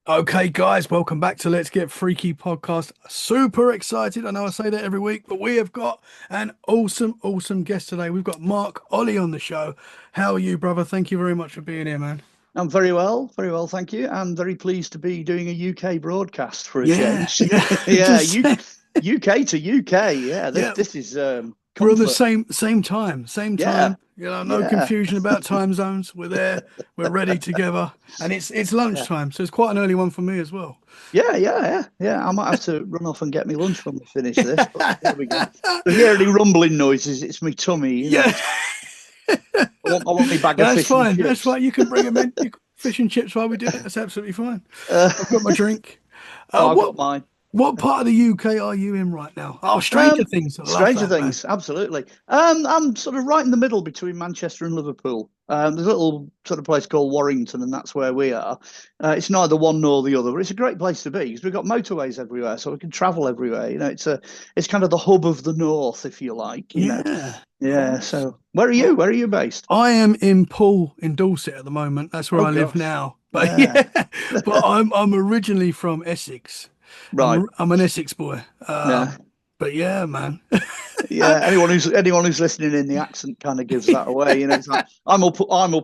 Okay, guys, welcome back to Let's Get Freaky podcast. Super excited. I know I say that every week, but we have got an awesome guest today. We've got Mark Olly on the show. How are you, brother? Thank you very much for being here, man. I'm very well, thank you. I'm very pleased to be doing a UK broadcast for a Yeah, change. yeah. Yeah, Just UK to UK. Yeah, this yeah, this is we're on the comfort. same time, same Yeah, time. No yeah, confusion about time zones. We're there. We're ready together, and it's yeah, lunchtime, so it's quite an early one for me as well. yeah. I might have to run off and get me lunch when we finish this, but there we go. If you hear any rumbling noises, it's my tummy. Yeah, I want me bag of that's fish and fine. That's chips. fine. You can bring them in. You can, fish and chips while we do it. That's absolutely fine. Uh, I've got my drink. oh, I've What got mine. part of the UK are you in right now? Oh, Stranger Um, Things. I love Stranger that, man. Things, absolutely. I'm sort of right in the middle between Manchester and Liverpool. There's a little sort of place called Warrington, and that's where we are. It's neither one nor the other, but it's a great place to be because we've got motorways everywhere, so we can travel everywhere. It's kind of the hub of the north, if you like. Yeah, of Yeah. course. So where are you? Well, Where are you based? I am in Poole in Dorset at the moment. That's where Oh I live gosh. now. But Yeah. yeah, but I'm originally from Essex. Right. I'm an Essex boy. Yeah. But yeah, man. Yeah, anyone who's listening in, the accent kind of gives that away. It's like I'm up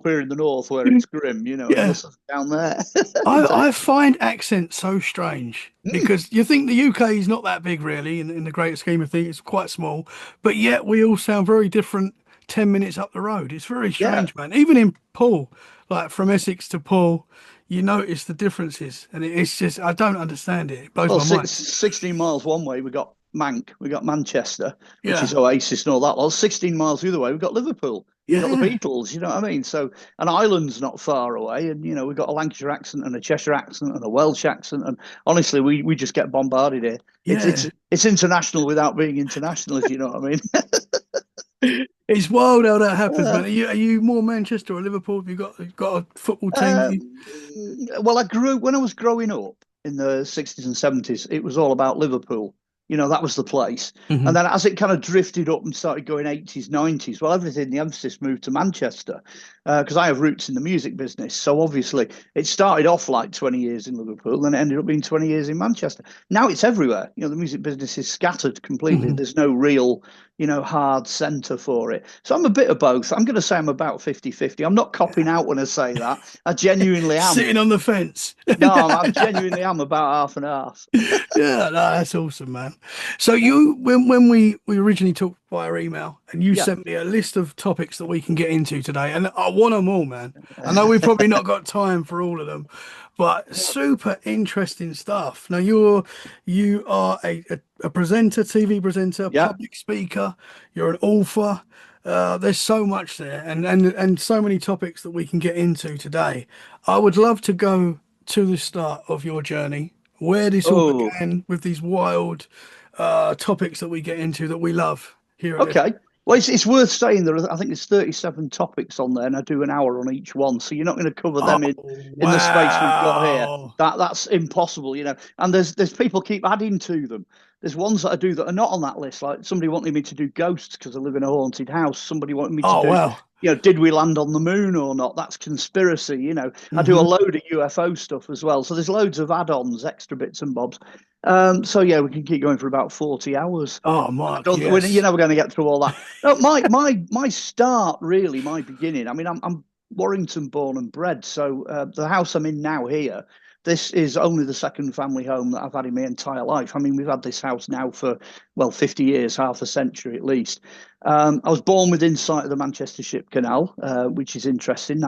here in the north where it's grim, and you're Yeah. sort of down there. So, I find accents so strange mm, because you think the UK is not that big, really, in the great scheme of things. It's quite small, but yet we all sound very different 10 minutes up the road. It's very yeah. strange, man. Even in Poole, like from Essex to Poole, you notice the differences, and it's just, I don't understand it. It blows Well, my mind. 16 miles one way, we got Manchester, which is Yeah. Oasis and all that. Well, 16 miles the other way, we've got Liverpool. We've got the Yeah. Beatles, you know what I mean? So, an island's not far away, and we've got a Lancashire accent and a Cheshire accent and a Welsh accent, and honestly, we just get bombarded here. It's Yeah. it's it's international without being international, if you know what I mean. It's wild how that happens, man. Uh, Are you more Manchester or Liverpool? Have you got a football team that you... Um, well, when I was growing up in the 60s and 70s, it was all about Liverpool. That was the place. And Mhm. then as it kind of drifted up and started going 80s, 90s, well, everything, the emphasis moved to Manchester because I have roots in the music business. So obviously, it started off like 20 years in Liverpool, then it ended up being 20 years in Manchester. Now it's everywhere. The music business is scattered completely. Mhm. There's no real, hard center for it. So I'm a bit of both. I'm going to say I'm about 50-50. I'm not copping out when I say that. I genuinely am. Sitting on the fence. No, I genuinely am about half and half. Yeah, no, that's awesome, man. So when we originally talked via email, and you Yeah. sent me a list of topics that we can get into today, and I want them all, man. I know we've probably not got time for all of them, but super interesting stuff. Now you are a presenter, TV presenter, Yeah. public speaker. You're an author. There's so much there, and so many topics that we can get into today. I would love to go to the start of your journey, where this all Oh, began with these wild topics that we get into that we love here at Let's. okay. Well, it's worth saying I think there's 37 topics on there, and I do an hour on each one. So you're not going to cover Oh, them in the space we've got here. wow. That's impossible. And there's people keep adding to them. There's ones that I do that are not on that list. Like somebody wanted me to do ghosts because I live in a haunted house. Somebody wanted me to Oh, do, wow. did we land on the moon or not? That's conspiracy. I do a Hmm. load of UFO stuff as well. So there's loads of add-ons, extra bits and bobs. So yeah, we can keep going for about 40 hours. Oh, I Mark, don't, you're yes. never going to get through all that. No, my start really, my beginning. I mean, I'm Warrington born and bred, so the house I'm in now here, this is only the second family home that I've had in my entire life. I mean, we've had this house now for 50 years, half a century at least. I was born within sight of the Manchester Ship Canal, which is interesting.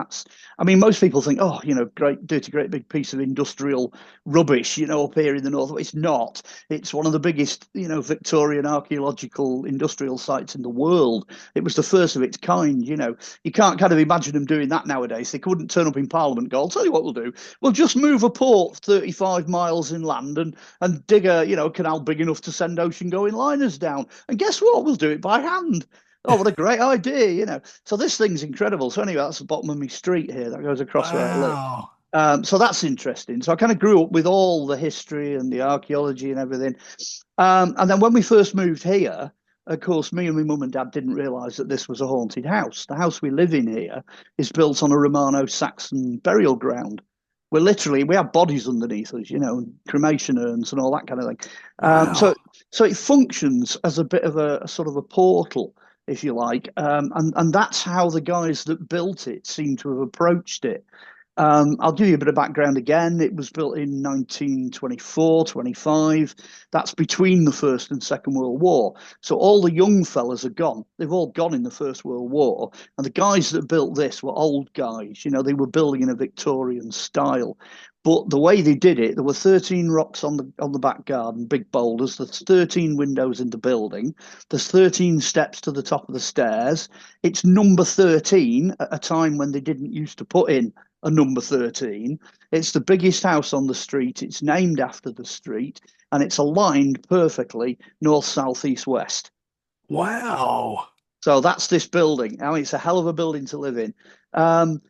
I mean, most people think, oh, great, dirty, great big piece of industrial rubbish, up here in the north. It's not. It's one of the biggest, Victorian archaeological industrial sites in the world. It was the first of its kind. You can't kind of imagine them doing that nowadays. They couldn't turn up in Parliament and go, I'll tell you what we'll do. We'll just move a port 35 miles inland and dig a canal big enough to send ocean going liners down. And guess what? We'll do it by hand. Oh, what a great idea. So this thing's incredible. So anyway, that's the bottom of my street here that goes across where I live. Wow. So that's interesting. So I kind of grew up with all the history and the archaeology and everything. And then when we first moved here, of course, me and my mum and dad didn't realise that this was a haunted house. The house we live in here is built on a Romano-Saxon burial ground. we have bodies underneath us, cremation urns and all that kind of thing. Um, so Wow. so it functions as a bit of a sort of a portal, if you like, and that's how the guys that built it seem to have approached it. I'll give you a bit of background again. It was built in 1924, 25. That's between the First and Second World War. So all the young fellas are gone. They've all gone in the First World War. And the guys that built this were old guys. They were building in a Victorian style. But the way they did it, there were 13 rocks on the back garden, big boulders. There's 13 windows in the building. There's 13 steps to the top of the stairs. It's number 13 at a time when they didn't used to put in a number 13. It's the biggest house on the street. It's named after the street, and it's aligned perfectly north, south, east, west. Wow. So that's this building. I mean, it's a hell of a building to live in. Um,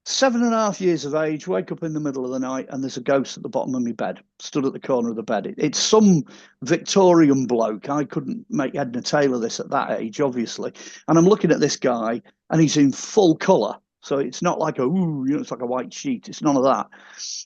7.5 years of age, wake up in the middle of the night, and there's a ghost at the bottom of my bed, stood at the corner of the bed. It's some Victorian bloke. I couldn't make head nor tail of this at that age, obviously. And I'm looking at this guy, and he's in full colour. So it's not like it's like a white sheet. It's none of that.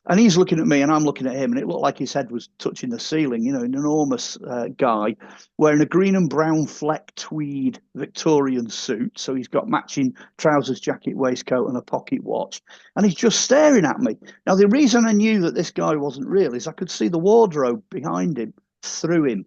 And he's looking at me and I'm looking at him, and it looked like his head was touching the ceiling. An enormous guy wearing a green and brown fleck tweed Victorian suit. So he's got matching trousers, jacket, waistcoat, and a pocket watch. And he's just staring at me. Now, the reason I knew that this guy wasn't real is I could see the wardrobe behind him through him.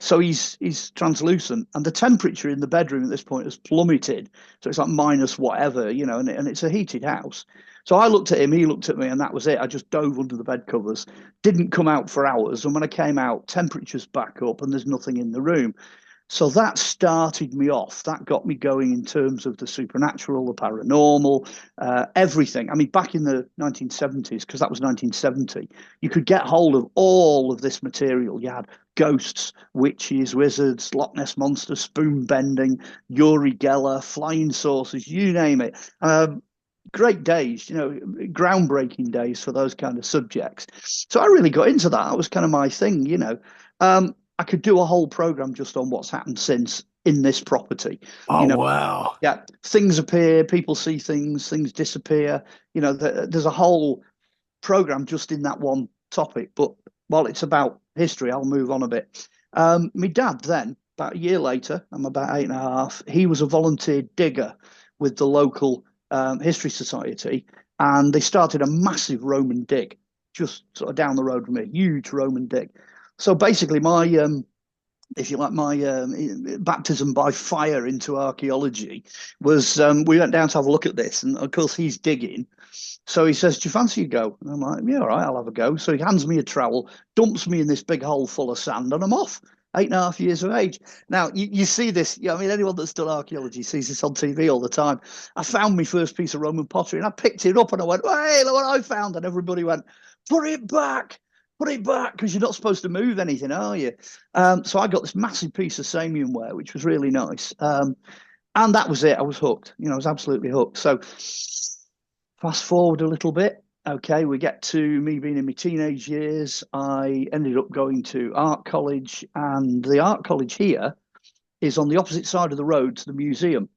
So he's translucent, and the temperature in the bedroom at this point has plummeted. So it's like minus whatever, and it's a heated house. So I looked at him, he looked at me, and that was it. I just dove under the bed covers, didn't come out for hours. And when I came out, temperature's back up, and there's nothing in the room. So that started me off. That got me going in terms of the supernatural, the paranormal, everything. I mean, back in the 1970s, because that was 1970, you could get hold of all of this material. You had ghosts, witches, wizards, Loch Ness monster, spoon bending, Uri Geller, flying saucers, you name it. Great days, groundbreaking days for those kind of subjects. So I really got into that. That was kind of my thing. I could do a whole program just on what's happened since in this property. Oh, You know, wow. yeah, things appear, people see things disappear. There's a whole program just in that one topic. But while it's about history, I'll move on a bit. My dad, then, about a year later, I'm about 8.5, he was a volunteer digger with the local history society, and they started a massive Roman dig just sort of down the road from me, huge Roman dig. So basically, if you like, my baptism by fire into archaeology was we went down to have a look at this, and of course he's digging. So he says, "Do you fancy a go?" And I'm like, "Yeah, all right, I'll have a go." So he hands me a trowel, dumps me in this big hole full of sand, and I'm off. 8.5 years of age. Now you see this. I mean, anyone that's done archaeology sees this on TV all the time. I found my first piece of Roman pottery, and I picked it up, and I went, "Hey, look what I found!" And everybody went, "Put it back." Put it back, because you're not supposed to move anything, are you? So I got this massive piece of Samian ware, which was really nice. And that was it. I was hooked. I was absolutely hooked. So fast forward a little bit. Okay, we get to me being in my teenage years. I ended up going to art college, and the art college here is on the opposite side of the road to the museum.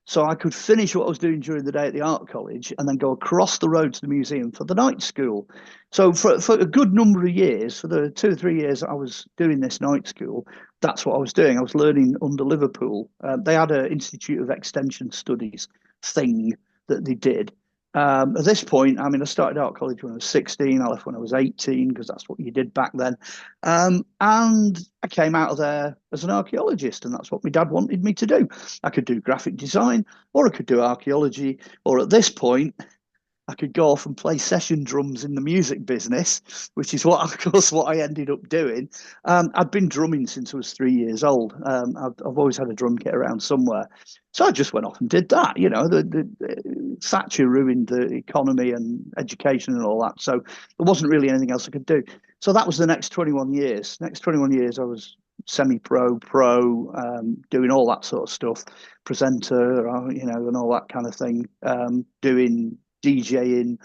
So I could finish what I was doing during the day at the art college and then go across the road to the museum for the night school. So for a good number of years, for the 2 or 3 years I was doing this night school, that's what I was doing. I was learning under Liverpool. They had an Institute of Extension Studies thing that they did. At this point, I mean, I started art college when I was 16. I left when I was 18 because that's what you did back then. And I came out of there as an archaeologist, and that's what my dad wanted me to do. I could do graphic design, or I could do archaeology, or at this point, I could go off and play session drums in the music business, which is what, of course, what I ended up doing. I'd been drumming since I was 3 years old. I've always had a drum kit around somewhere. So I just went off and did that. The Thatcher ruined the economy and education and all that. So there wasn't really anything else I could do. So that was the next 21 years. Next 21 years, I was semi-pro, pro, doing all that sort of stuff, presenter, and all that kind of thing, doing DJing.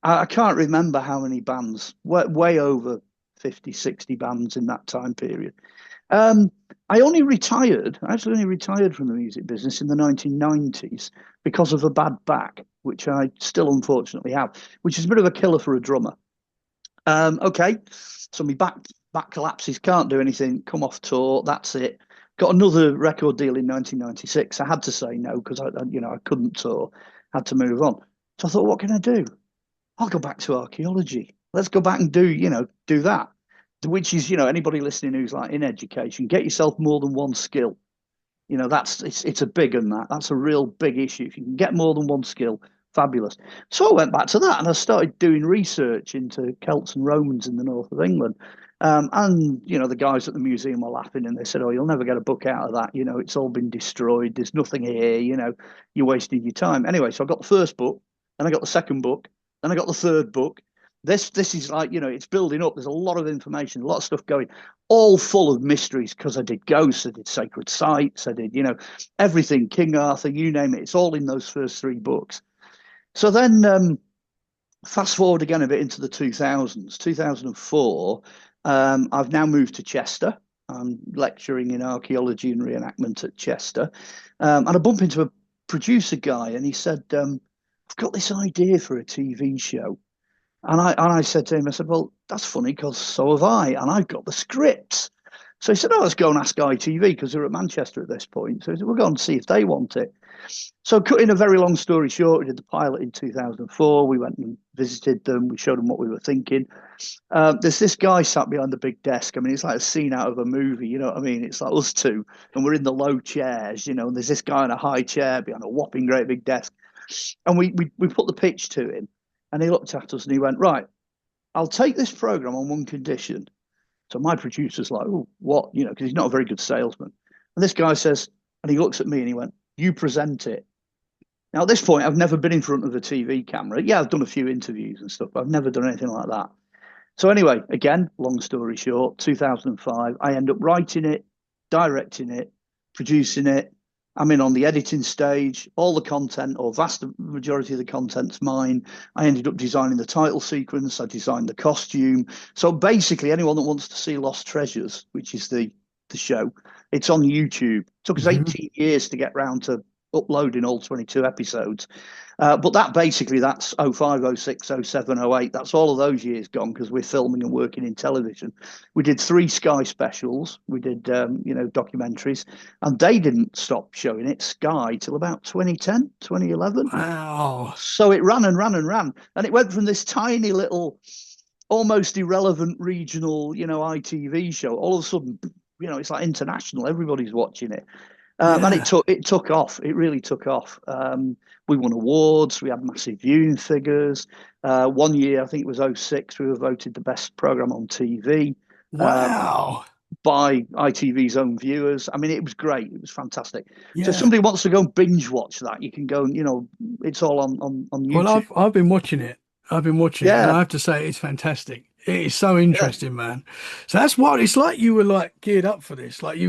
I can't remember how many bands, way over 50, 60 bands in that time period. I actually only retired from the music business in the 1990s because of a bad back. which I still unfortunately have, which is a bit of a killer for a drummer. Okay, so my back collapses, can't do anything, come off tour, that's it. Got another record deal in 1996. I had to say no because I couldn't tour, had to move on. So I thought, what can I do? I'll go back to archaeology. Let's go back and do that. Which is, anybody listening who's like in education, get yourself more than one skill. It's a big one that. That's a real big issue. If you can get more than one skill, fabulous. So I went back to that and I started doing research into Celts and Romans in the north of England. And the guys at the museum were laughing and they said, "Oh, you'll never get a book out of that. It's all been destroyed. There's nothing here. You're wasting your time." Anyway, so I got the first book, then I got the second book, then I got the third book. This is like, it's building up. There's a lot of information, a lot of stuff going, all full of mysteries because I did ghosts, I did sacred sites, I did, everything, King Arthur, you name it. It's all in those first three books. So then fast forward again a bit into the 2000s, 2004. I've now moved to Chester. I'm lecturing in archaeology and reenactment at Chester. And I bump into a producer guy and he said, I've got this idea for a TV show. And I said to him, I said, well, that's funny because so have I, and I've got the scripts. So he said, oh, let's go and ask ITV because they're at Manchester at this point. So he said, we'll go and see if they want it. So cutting a very long story short, we did the pilot in 2004. We went and visited them. We showed them what we were thinking. There's this guy sat behind the big desk. I mean, it's like a scene out of a movie, you know what I mean? It's like us two, and we're in the low chairs, and there's this guy in a high chair behind a whopping great big desk. And we put the pitch to him. And he looked at us and he went, right, I'll take this program on one condition. So my producer's like, oh, what? Because he's not a very good salesman. And this guy says, and he looks at me and he went, you present it. Now, at this point, I've never been in front of a TV camera. Yeah, I've done a few interviews and stuff, but I've never done anything like that. So anyway, again, long story short, 2005, I end up writing it, directing it, producing it. I'm in on the editing stage, all the content, or vast majority of the content's mine. I ended up designing the title sequence. I designed the costume. So basically, anyone that wants to see Lost Treasures, which is the show, it's on YouTube. It took us 18 years to get round to uploading all 22 episodes. But that's 05, 06, 07, 08. That's all of those years gone because we're filming and working in television. We did 3 Sky specials. We did, documentaries, and they didn't stop showing it, Sky, till about 2010, 2011. Wow. So it ran and ran and ran. And it went from this tiny little, almost irrelevant regional, ITV show. All of a sudden, it's like international. Everybody's watching it. And it took off. It really took off. We won awards. We had massive viewing figures. One year, I think it was 06, we were voted the best program on TV. Wow. By ITV's own viewers. I mean, it was great. It was fantastic. Yeah. So if somebody wants to go and binge watch that, you can go and, it's all on YouTube. Well, I've been watching it. And I have to say it's fantastic. It is so interesting, man. So that's what it's like. You were like geared up for this. Like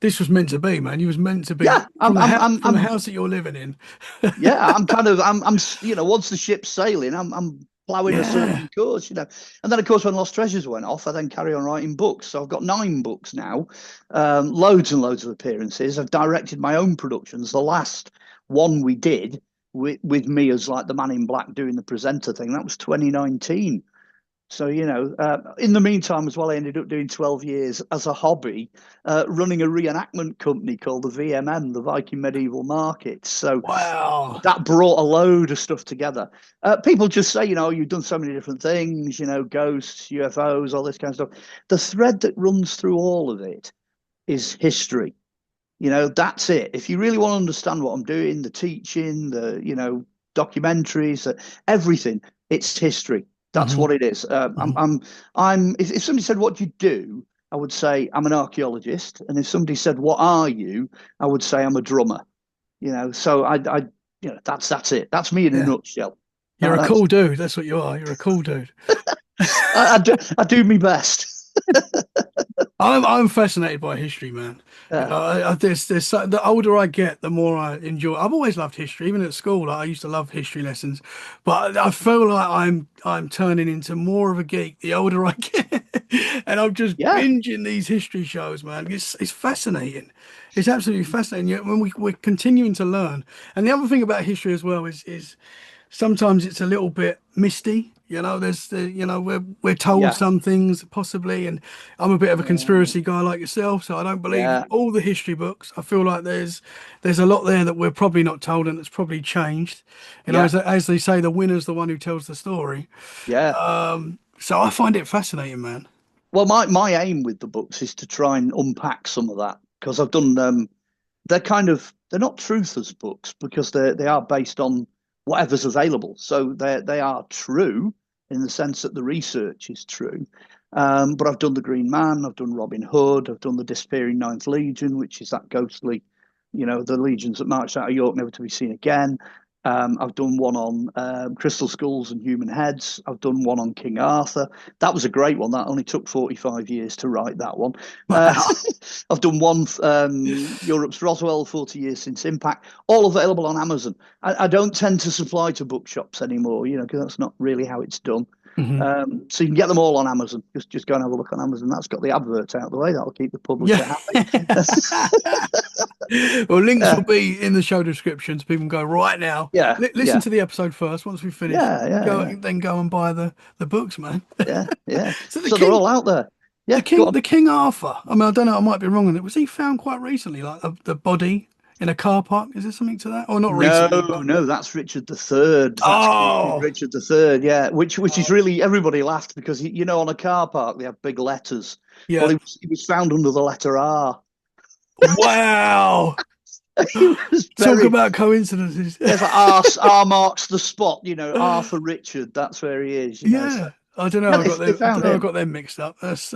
this was meant to be, man. You was meant to be from the house that you're living in. I'm once the ship's sailing, I'm ploughing a certain course, And then, of course, when Lost Treasures went off, I then carry on writing books. So I've got 9 books now, loads and loads of appearances. I've directed my own productions. The last one we did with me as like the man in black doing the presenter thing, that was 2019. So, in the meantime, as well, I ended up doing 12 years as a hobby, running a reenactment company called the VMM, the Viking Medieval Market. So wow, that brought a load of stuff together. People just say, you've done so many different things, ghosts, UFOs, all this kind of stuff. The thread that runs through all of it is history. That's it. If you really want to understand what I'm doing, the teaching, the, documentaries, everything, it's history. That's what it is. If somebody said, what do you do? I would say I'm an archaeologist. And if somebody said, what are you? I would say I'm a drummer. So that's it. That's me in a nutshell. You're a cool dude. That's what you are. You're a cool dude. I do my best. I'm fascinated by history, man. The older I get, the more I enjoy. I've always loved history, even at school. I used to love history lessons, but I feel like I'm turning into more of a geek the older I get. And I'm just Yeah, binging these history shows, man. It's fascinating. It's absolutely fascinating. Yeah, when we're continuing to learn. And the other thing about history as well is sometimes it's a little bit misty. We're told yeah, some things possibly, and I'm a bit of a yeah, conspiracy guy like yourself, so I don't believe yeah, all the history books. I feel like there's a lot there that we're probably not told, and it's probably changed. yeah, As they say, the winner's the one who tells the story. yeah. So I find it fascinating, man. Well, my aim with the books is to try and unpack some of that because I've done they're not truthers books because they are based on whatever's available. So they are true in the sense that the research is true. But I've done the Green Man, I've done Robin Hood, I've done the Disappearing Ninth Legion, which is that ghostly, the legions that marched out of York never to be seen again. I've done one on crystal skulls and human heads. I've done one on King Arthur. That was a great one. That only took 45 years to write that one. Uh, Wow. I've done one, Europe's Roswell, 40 years since impact, all available on Amazon. I don't tend to supply to bookshops anymore, because that's not really how it's done. Hmm. So you can get them all on Amazon. Just go and have a look on Amazon. That's got the adverts out of the way. That'll keep the Yeah. publisher happy. Well, links will Yeah, be in the show descriptions. People can go right now. yeah, Listen yeah, to the episode first. Once we finish, yeah, yeah, yeah, go and buy the books, man. yeah, yeah. So So they're all out there. Yeah, go on. The King Arthur. I mean, I don't know. I might be wrong on it. Was he found quite recently, like the body in a car park? Is there something to that, or not No, recently? But no, that's Richard the Third. That's King oh, Richard the Third. Yeah, which is really everybody laughed because on a car park they have big letters. Well, yeah. he was found under the letter R. Wow. He was Talk buried. about coincidences. There's like R marks the spot. Arthur Richard. That's where he is. So Yeah. I don't know. yeah, I got they them. I don't found know. I him. got them mixed up. That's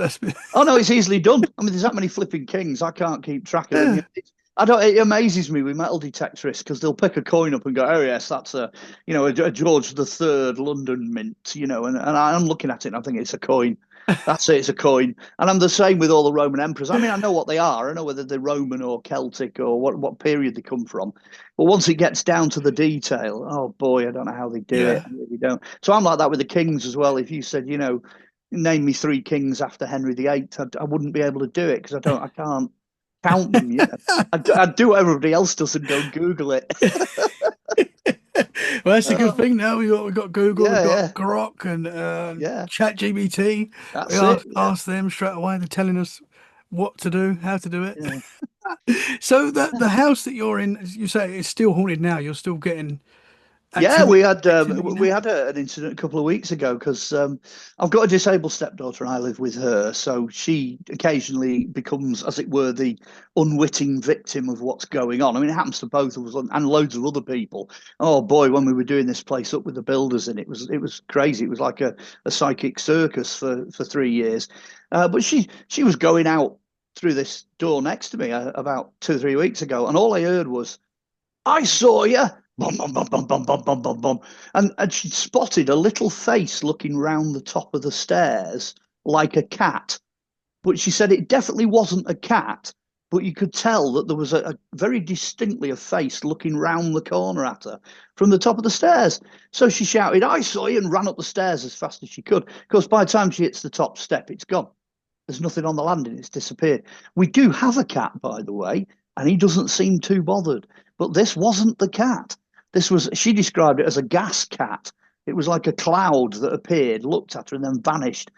Oh no, it's easily done. I mean, there's that many flipping kings. I can't keep track of them. yeah. I don't. It amazes me with metal detectorists because they'll pick a coin up and go, "Oh yes, that's a George the Third London mint." And I'm looking at it and I think it's a coin. That's it. It's a coin. And I'm the same with all the Roman emperors. I mean, I know what they are. I know whether they're Roman or Celtic or what period they come from. But once it gets down to the detail, oh boy, I don't know how they do it. Yeah. I really don't. So I'm like that with the kings as well. If you said, name me three kings after Henry VIII, I wouldn't be able to do it because I can't count them. I'd do what everybody else does and go Google it. Well, that's a good thing. Now we got Google, we've Yeah, got yeah, Grok and yeah. ChatGPT. We That's it. Yeah, ask them straight away. They're telling us what to do, how to do it. yeah. So the house that you're in, as you say, it's still haunted now. You're still getting Yeah, we had activity we now. had an incident a couple of weeks ago because I've got a disabled stepdaughter and I live with her, so she occasionally becomes, as it were, the unwitting victim of what's going on. I mean, it happens to both of us and loads of other people. Oh boy, when we were doing this place up with the builders in, it was crazy. It was like a psychic circus for 3 years. But she was going out through this door next to me about 2 or 3 weeks ago, and all I heard was, "I saw you." Bum, bum, bum, bum, bum, bum, bum, bum, bum. And she spotted a little face looking round the top of the stairs like a cat. But she said it definitely wasn't a cat, but you could tell that there was a very distinctly a face looking round the corner at her from the top of the stairs. So she shouted, "I saw you," and ran up the stairs as fast as she could. Of course, by the time she hits the top step, it's gone. There's nothing on the landing. It's disappeared. We do have a cat, by the way, and he doesn't seem too bothered. But this wasn't the cat. She described it as a gas cat. It was like a cloud that appeared, looked at her, and then vanished.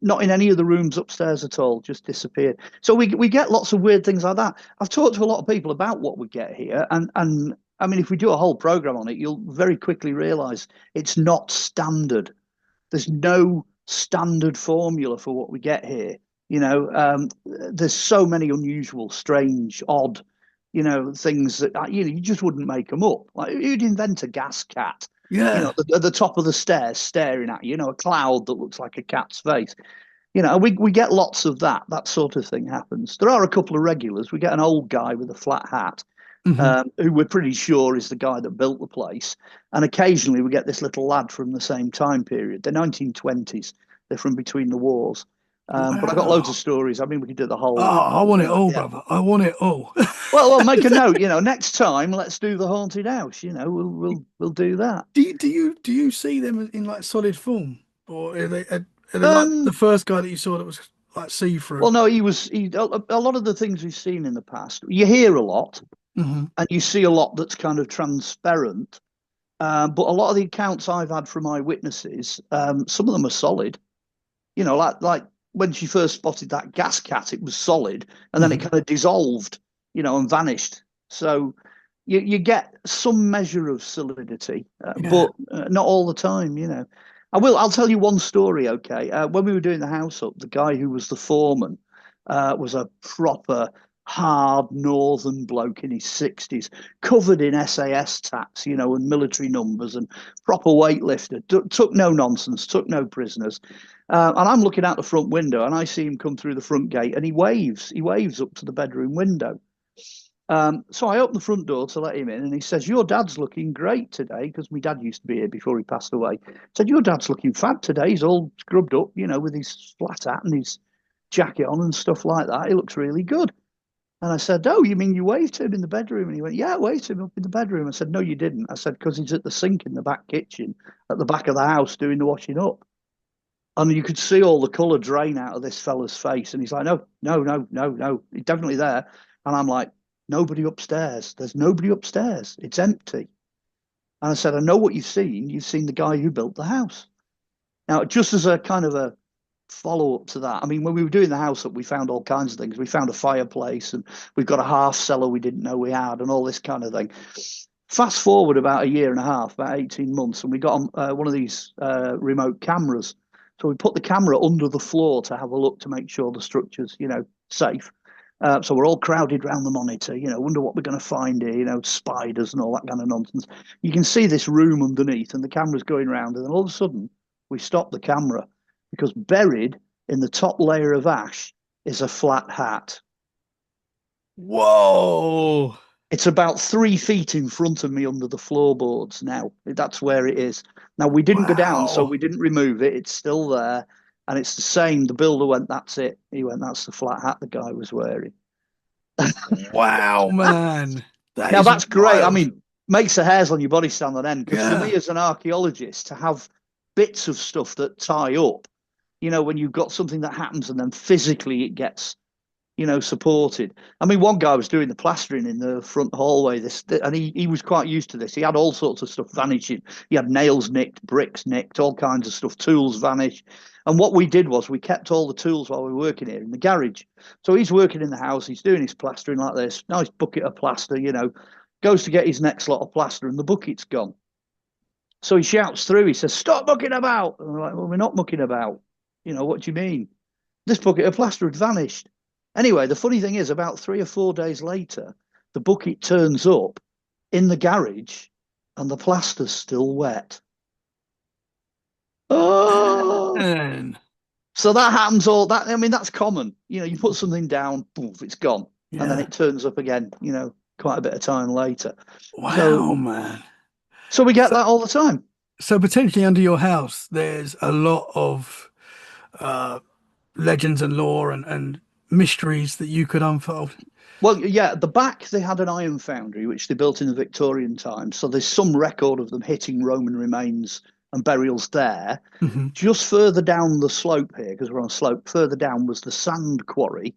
Not in any of the rooms upstairs at all, just disappeared. So we get lots of weird things like that. I've talked to a lot of people about what we get here, and I mean, if we do a whole program on it, you'll very quickly realize it's not standard. There's no standard formula for what we get here. There's so many unusual, strange, odd, things that you just wouldn't make them up. Like you'd invent a gas cat, Yeah. at the top of the stairs, staring at you. A cloud that looks like a cat's face. We get lots of that. That sort of thing happens. There are a couple of regulars. We get an old guy with a flat hat, Hmm. who we're pretty sure is the guy that built the place. And occasionally we get this little lad from the same time period. They're 1920s. They're from between the wars. But I got loads of Wow. stories. I mean, we could do the Oh, whole. I want it all, Yeah. brother. I want it all. Well, make a note. Next time let's do the haunted house. We'll do that. Do you see them in like solid form, or are they? Like the Um, first guy that you saw that was like see through. well, no, a lot of the things we've seen in the past, you hear a lot Hmm. and you see a lot that's kind of transparent. But a lot of the accounts I've had from eyewitnesses, some of them are solid. Like when she first spotted that gas cat, it was solid, and then it Hmm. kind of dissolved, and vanished. So you get some measure of solidity, Yeah. but not all the time. I'll tell you one story, okay? When we were doing the house up, the guy who was the foreman was a proper hard northern bloke in his 60s, covered in SAS tats, and military numbers, and proper weightlifter. Took no nonsense, took no prisoners. And I'm looking out the front window and I see him come through the front gate and he waves. He waves up to the bedroom window. So I open the front door to let him in, and he says, "Your dad's looking great today," because my dad used to be here before he passed away. He said, "Your dad's looking fab today. He's all scrubbed up, with his flat hat and his jacket on and stuff like that. He looks really good." And I said, "Oh, you mean you waved to him in the bedroom?" And he went, "Yeah, I waved to him up in the bedroom." I said, "No, you didn't." I said, "Because he's at the sink in the back kitchen at the back of the house doing the washing up." And you could see all the colour drain out of this fella's face. And he's like, "No, no, no, no, no. He's definitely there." And I'm like, "Nobody upstairs. There's nobody upstairs. It's empty." And I said, "I know what you've seen. You've seen the guy who built the house." Now, just as a kind of a follow up to that, I mean, when we were doing the house up, we found all kinds of things. We found a fireplace, and we've got a half cellar we didn't know we had, and all this kind of thing. Fast forward about a year and a half, about 18 months, and we got on one of these remote cameras. So we put the camera under the floor to have a look to make sure the structure's, safe. So we're all crowded around the monitor, wonder what we're going to find here, spiders and all that kind of nonsense. You can see this room underneath, and the camera's going around, and then all of a sudden we stop the camera because buried in the top layer of ash is a flat hat. Whoa. It's about 3 feet in front of me under the floorboards now. That's where it is. Now, we didn't go down, so Wow. we didn't remove it. It's still there. And it's the same. The builder went, "That's it." He went, "That's the flat hat the guy was wearing." Wow, man. That Now, is that's great. I wild. mean, makes the hairs on your body stand on end. Because for Yeah. me, as an archaeologist, to have bits of stuff that tie up, when you've got something that happens and then physically it gets supported. I mean, one guy was doing the plastering in the front hallway. And he was quite used to this. He had all sorts of stuff vanishing. He had nails nicked, bricks nicked, all kinds of stuff, tools vanish. And what we did was we kept all the tools while we were working here in the garage. So he's working in the house. He's doing his plastering like this. Nice bucket of plaster, goes to get his next lot of plaster, and the bucket's gone. So he shouts through. He says, "Stop mucking about." And we're like, "Well, we're not mucking about. What do you mean?" This bucket of plaster had vanished. Anyway, the funny thing is, about 3 or 4 days later, the bucket turns up in the garage and the plaster's still wet. Oh, Man. so that happens all that. I mean, that's common. You put something down, boom, it's gone. And then Yeah. it turns up again, quite a bit of time later. So, Wow, man. so we get So, that all the time. so potentially under your house, there's a lot of uh, legends and lore and mysteries that you could unfold. Well, yeah, at the back they had an iron foundry which they built in the Victorian times. So there's some record of them hitting Roman remains and burials there. Hmm. Just further down the slope here, because we're on a slope, further down was the sand quarry,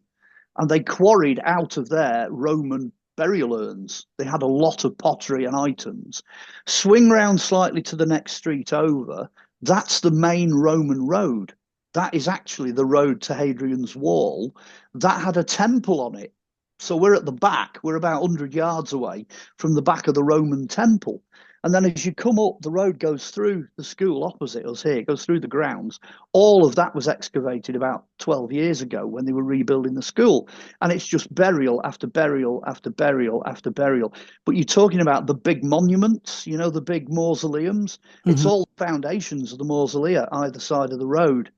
and they quarried out of there Roman burial urns. They had a lot of pottery and items. Swing round slightly to the next street over, that's the main Roman road. That is actually the road to Hadrian's Wall. That had a temple on it. So we're at the back, we're about 100 yards away from the back of the Roman temple. And then as you come up, the road goes through the school opposite us here, it goes through the grounds. All of that was excavated about 12 years ago when they were rebuilding the school. And it's just burial after burial after burial after burial. But you're talking about the big monuments, the big mausoleums. It's Hmm. all foundations of the mausolea either side of the road.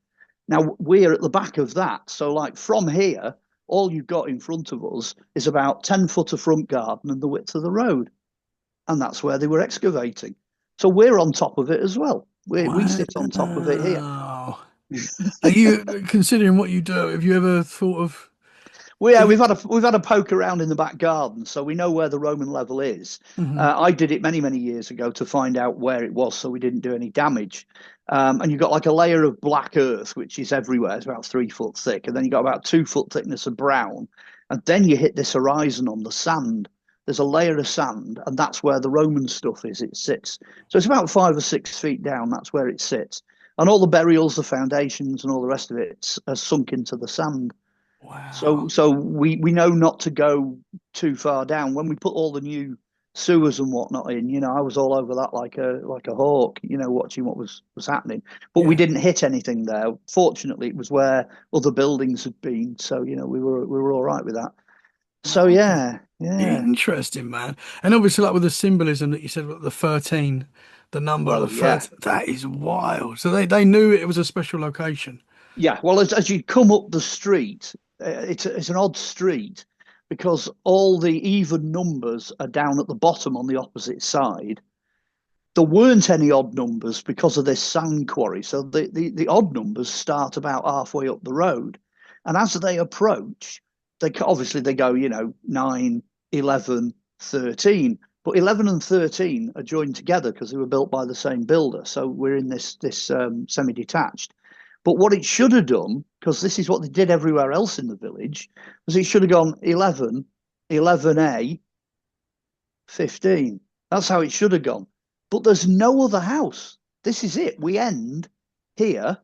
Now we're at the back of that. So, like from here, all you've got in front of us is about 10 foot of front garden and the width of the road. And that's where they were excavating. So we're on top of it as well. We sit on top of it here. Wow. Are you considering what you do? Have you ever thought of? Well, So yeah, you, we've had a poke around in the back garden, so we know where the Roman level is. Mhm. I did it many years ago to find out where it was, so we didn't do any damage. And you've got like a layer of black earth, which is everywhere. It's about 3 foot thick, and then you got about 2 foot thickness of brown, and then you hit this horizon on the sand. There's a layer of sand, and that's where the Roman stuff is. It sits, so it's about 5 or 6 feet down. That's where it sits, and all the burials, the foundations, and all the rest of it are sunk into the sand. Wow. So we know not to go too far down. When we put all the new sewers and whatnot in, I was all over that like a hawk, watching what was happening. But we Yeah. didn't hit anything there. Fortunately, it was where other buildings had been, so we were all right with that. So Okay. yeah. Interesting, man. And obviously, like with the symbolism that you said, about the 13, the number of the Well, yeah. 13, that is wild. So they knew it was a special location. Yeah, well, as you come up the street, it's an odd street because all the even numbers are down at the bottom on the opposite side. There weren't any odd numbers because of this sand quarry. So the odd numbers start about halfway up the road. And as they approach, obviously they go, 9, 11, 13. But 11 and 13 are joined together because they were built by the same builder. So we're in this semi-detached. But what it should have done, because this is what they did everywhere else in the village, was it should have gone 11, 11A, 15. That's how it should have gone. But there's no other house. This is it. We end here.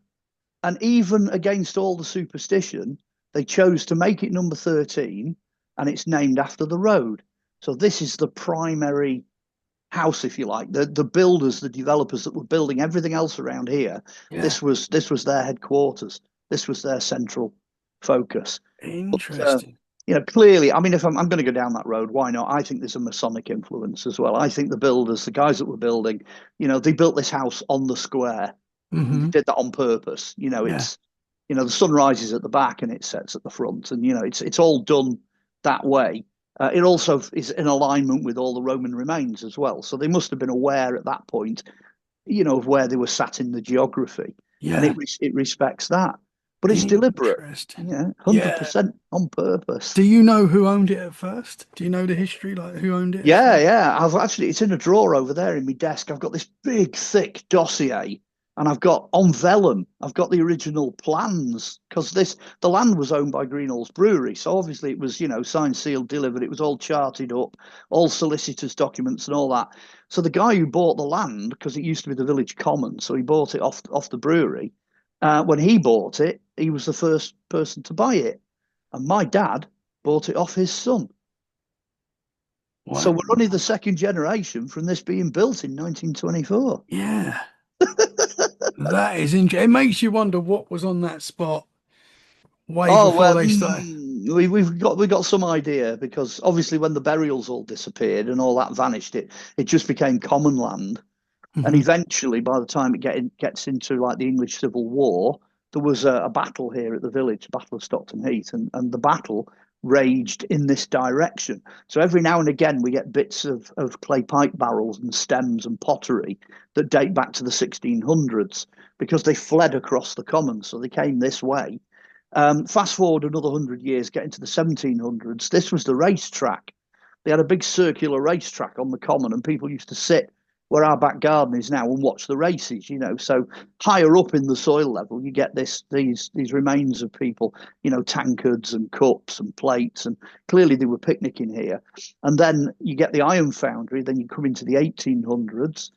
And even against all the superstition, they chose to make it number 13 and it's named after the road. So this is the primary house, if you like. The builders, the developers that were building everything else around here, Yeah. this was their headquarters. This was their central focus. But Interesting. clearly, I mean, if I'm going to go down that road, why not? I think there's a Masonic influence as well. I think the builders, the guys that were building, they built this house on the square. And they Hmm. did that on purpose. Yeah. The sun rises at the back and it sets at the front, and it's all done that way. It also is in alignment with all the Roman remains as well. So they must have been aware at that point, of where they were sat in the geography, and Yeah. it respects that. But it's deliberate, Interesting. Yeah. 100% on purpose. Do you know who owned it at first? Do you know the history, like who owned it at Yeah, first? yeah. It's in a drawer over there in my desk. I've got this big, thick dossier, and I've got on vellum. I've got the original plans because the land was owned by Greenhall's Brewery, so obviously it was signed, sealed, delivered. It was all charted up, all solicitors' documents and all that. So the guy who bought the land, because it used to be the village common, so he bought it off the brewery. When he bought it, he was the first person to buy it, and my dad bought it off his son. So we're Wow. only the second generation from this being built in 1924. Yeah. That is interesting. It makes you wonder what was on that spot way Oh before well, they started. we've got some idea because obviously when the burials all disappeared and all that vanished, it just became common land. And Hmm. eventually, by the time gets into like the English Civil War, there was a battle here at the village, Battle of Stockton Heath, and the battle raged in this direction. So every now and again, we get bits of clay pipe barrels and stems and pottery that date back to the 1600s because they fled across the common. So they came this way. Fast forward another 100 years, get into the 1700s. This was the racetrack. They had a big circular racetrack on the common, and people used to sit where our back garden is now and watch the races. So higher up in the soil level, you get these remains of people, tankards and cups and plates, and clearly they were picnicking here. And then you get the iron foundry. Then you come into the 1800s.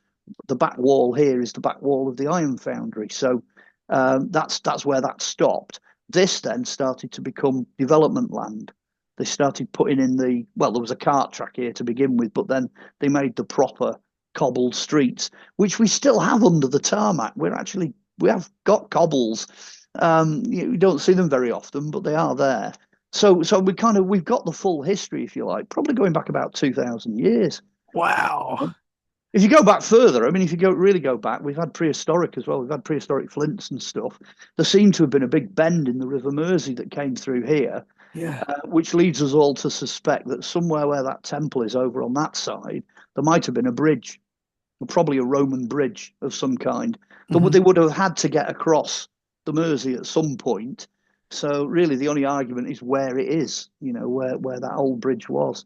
The back wall here is the back wall of the iron foundry. So that's where that stopped. This then started to become development land. They started putting in well, there was a cart track here to begin with, but then they made the proper cobbled streets, which we still have under the tarmac. We have got cobbles. You don't see them very often, but they are there. So we've got the full history, if you like, probably going back about 2,000 years. Wow. If you go back further, I mean, if you really go back, we've had prehistoric as well. We've had prehistoric flints and stuff. There seemed to have been a big bend in the River Mersey that came through here, Yeah. which leads us all to suspect that somewhere where that temple is over on that side, there might have been a bridge, probably a Roman bridge of some kind. Hmm. They would have had to get across the Mersey at some point So really, the only argument is where it is, where that old bridge was.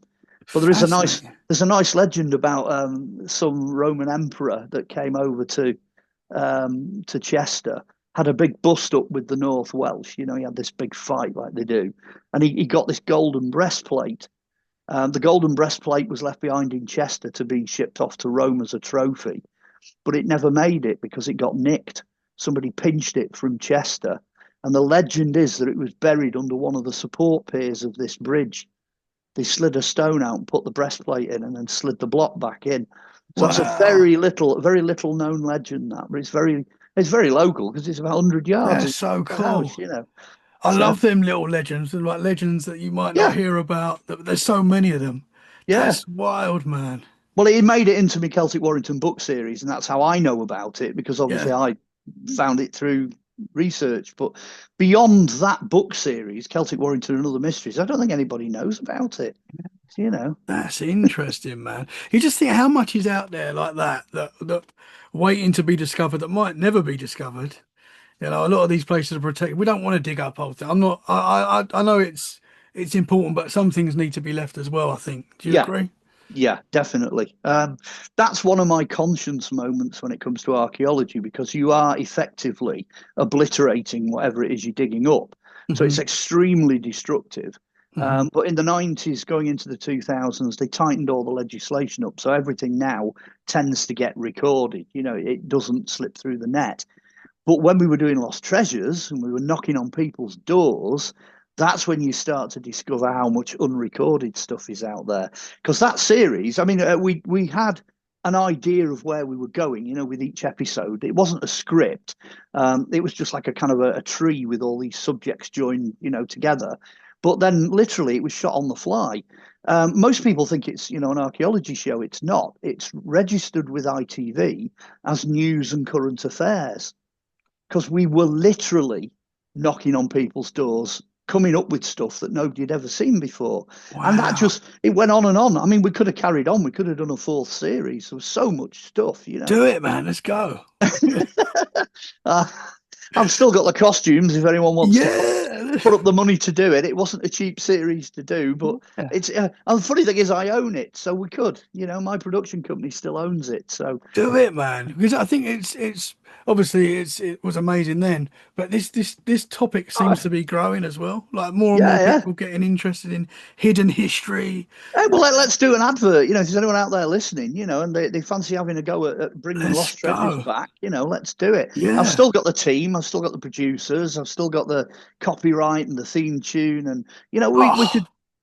But Fascinating. there's a nice legend about some Roman emperor that came over to Chester, had a big bust up with the North Welsh. He had this big fight like they do, and he got this golden breastplate. The golden breastplate was left behind in Chester to be shipped off to Rome as a trophy, but it never made it because it got nicked. Somebody pinched it from Chester, and the legend is that it was buried under one of the support piers of this bridge. They slid a stone out and put the breastplate in, and then slid the block back in. So it's a Wow. very little known legend, that, but it's very local because it's about 100 yards That's in so the house, cool. I So love them little legends and like legends that you might not yeah, hear about. There's so many of them. yeah. That's wild, man. Well, it made it into my Celtic Warrington book series, and that's how I know about it because Yeah. obviously I found it through research. But beyond that book series, Celtic Warrington and Other Mysteries, I don't think anybody knows about it. You know, That's interesting, man. You just think how much is out there like that waiting to be discovered that might never be discovered. A lot of these places are protected. We don't want to dig up old things. I'm not. I know it's important, but some things need to be left as well. I think. Do you yeah, agree? yeah, definitely. That's one of my conscience moments when it comes to archaeology because you are effectively obliterating whatever it is you're digging up. So Hmm. it's extremely destructive. Hmm. But in the 90s, going into the 2000s, they tightened all the legislation up. So everything now tends to get recorded. It doesn't slip through the net. But when we were doing Lost Treasures and we were knocking on people's doors, that's when you start to discover how much unrecorded stuff is out there. Because that series, I mean, we had an idea of where we were going, with each episode. It wasn't a script. It was just like a kind of a tree with all these subjects joined, together. But then literally it was shot on the fly. Most people think it's, an archaeology show. It's not. It's registered with ITV as news and current affairs because we were literally knocking on people's doors, coming up with stuff that nobody had ever seen before. And that Wow. just, it went on and on. I mean, we could have carried on. We could have done a fourth series. There was so much stuff. Do it, man. Let's go. uh, I've still got the costumes if anyone wants to Yeah. put up the money to do it. It wasn't a cheap series to do, but Yeah. and the funny thing is I own it, so we could. My production company still owns it. So Do it, man. Because I think it's obviously it was amazing then, but this topic seems to be growing as well. Like more and more yeah, yeah. people getting interested in hidden history. Hey, well, let's do an advert. If there's anyone out there listening, and they fancy having a go at bringing Let's Lost Treasures go. back, let's do it. I've Yeah. still got the team, I've still got the producers, I've still got the copyright and the theme tune, and Oh,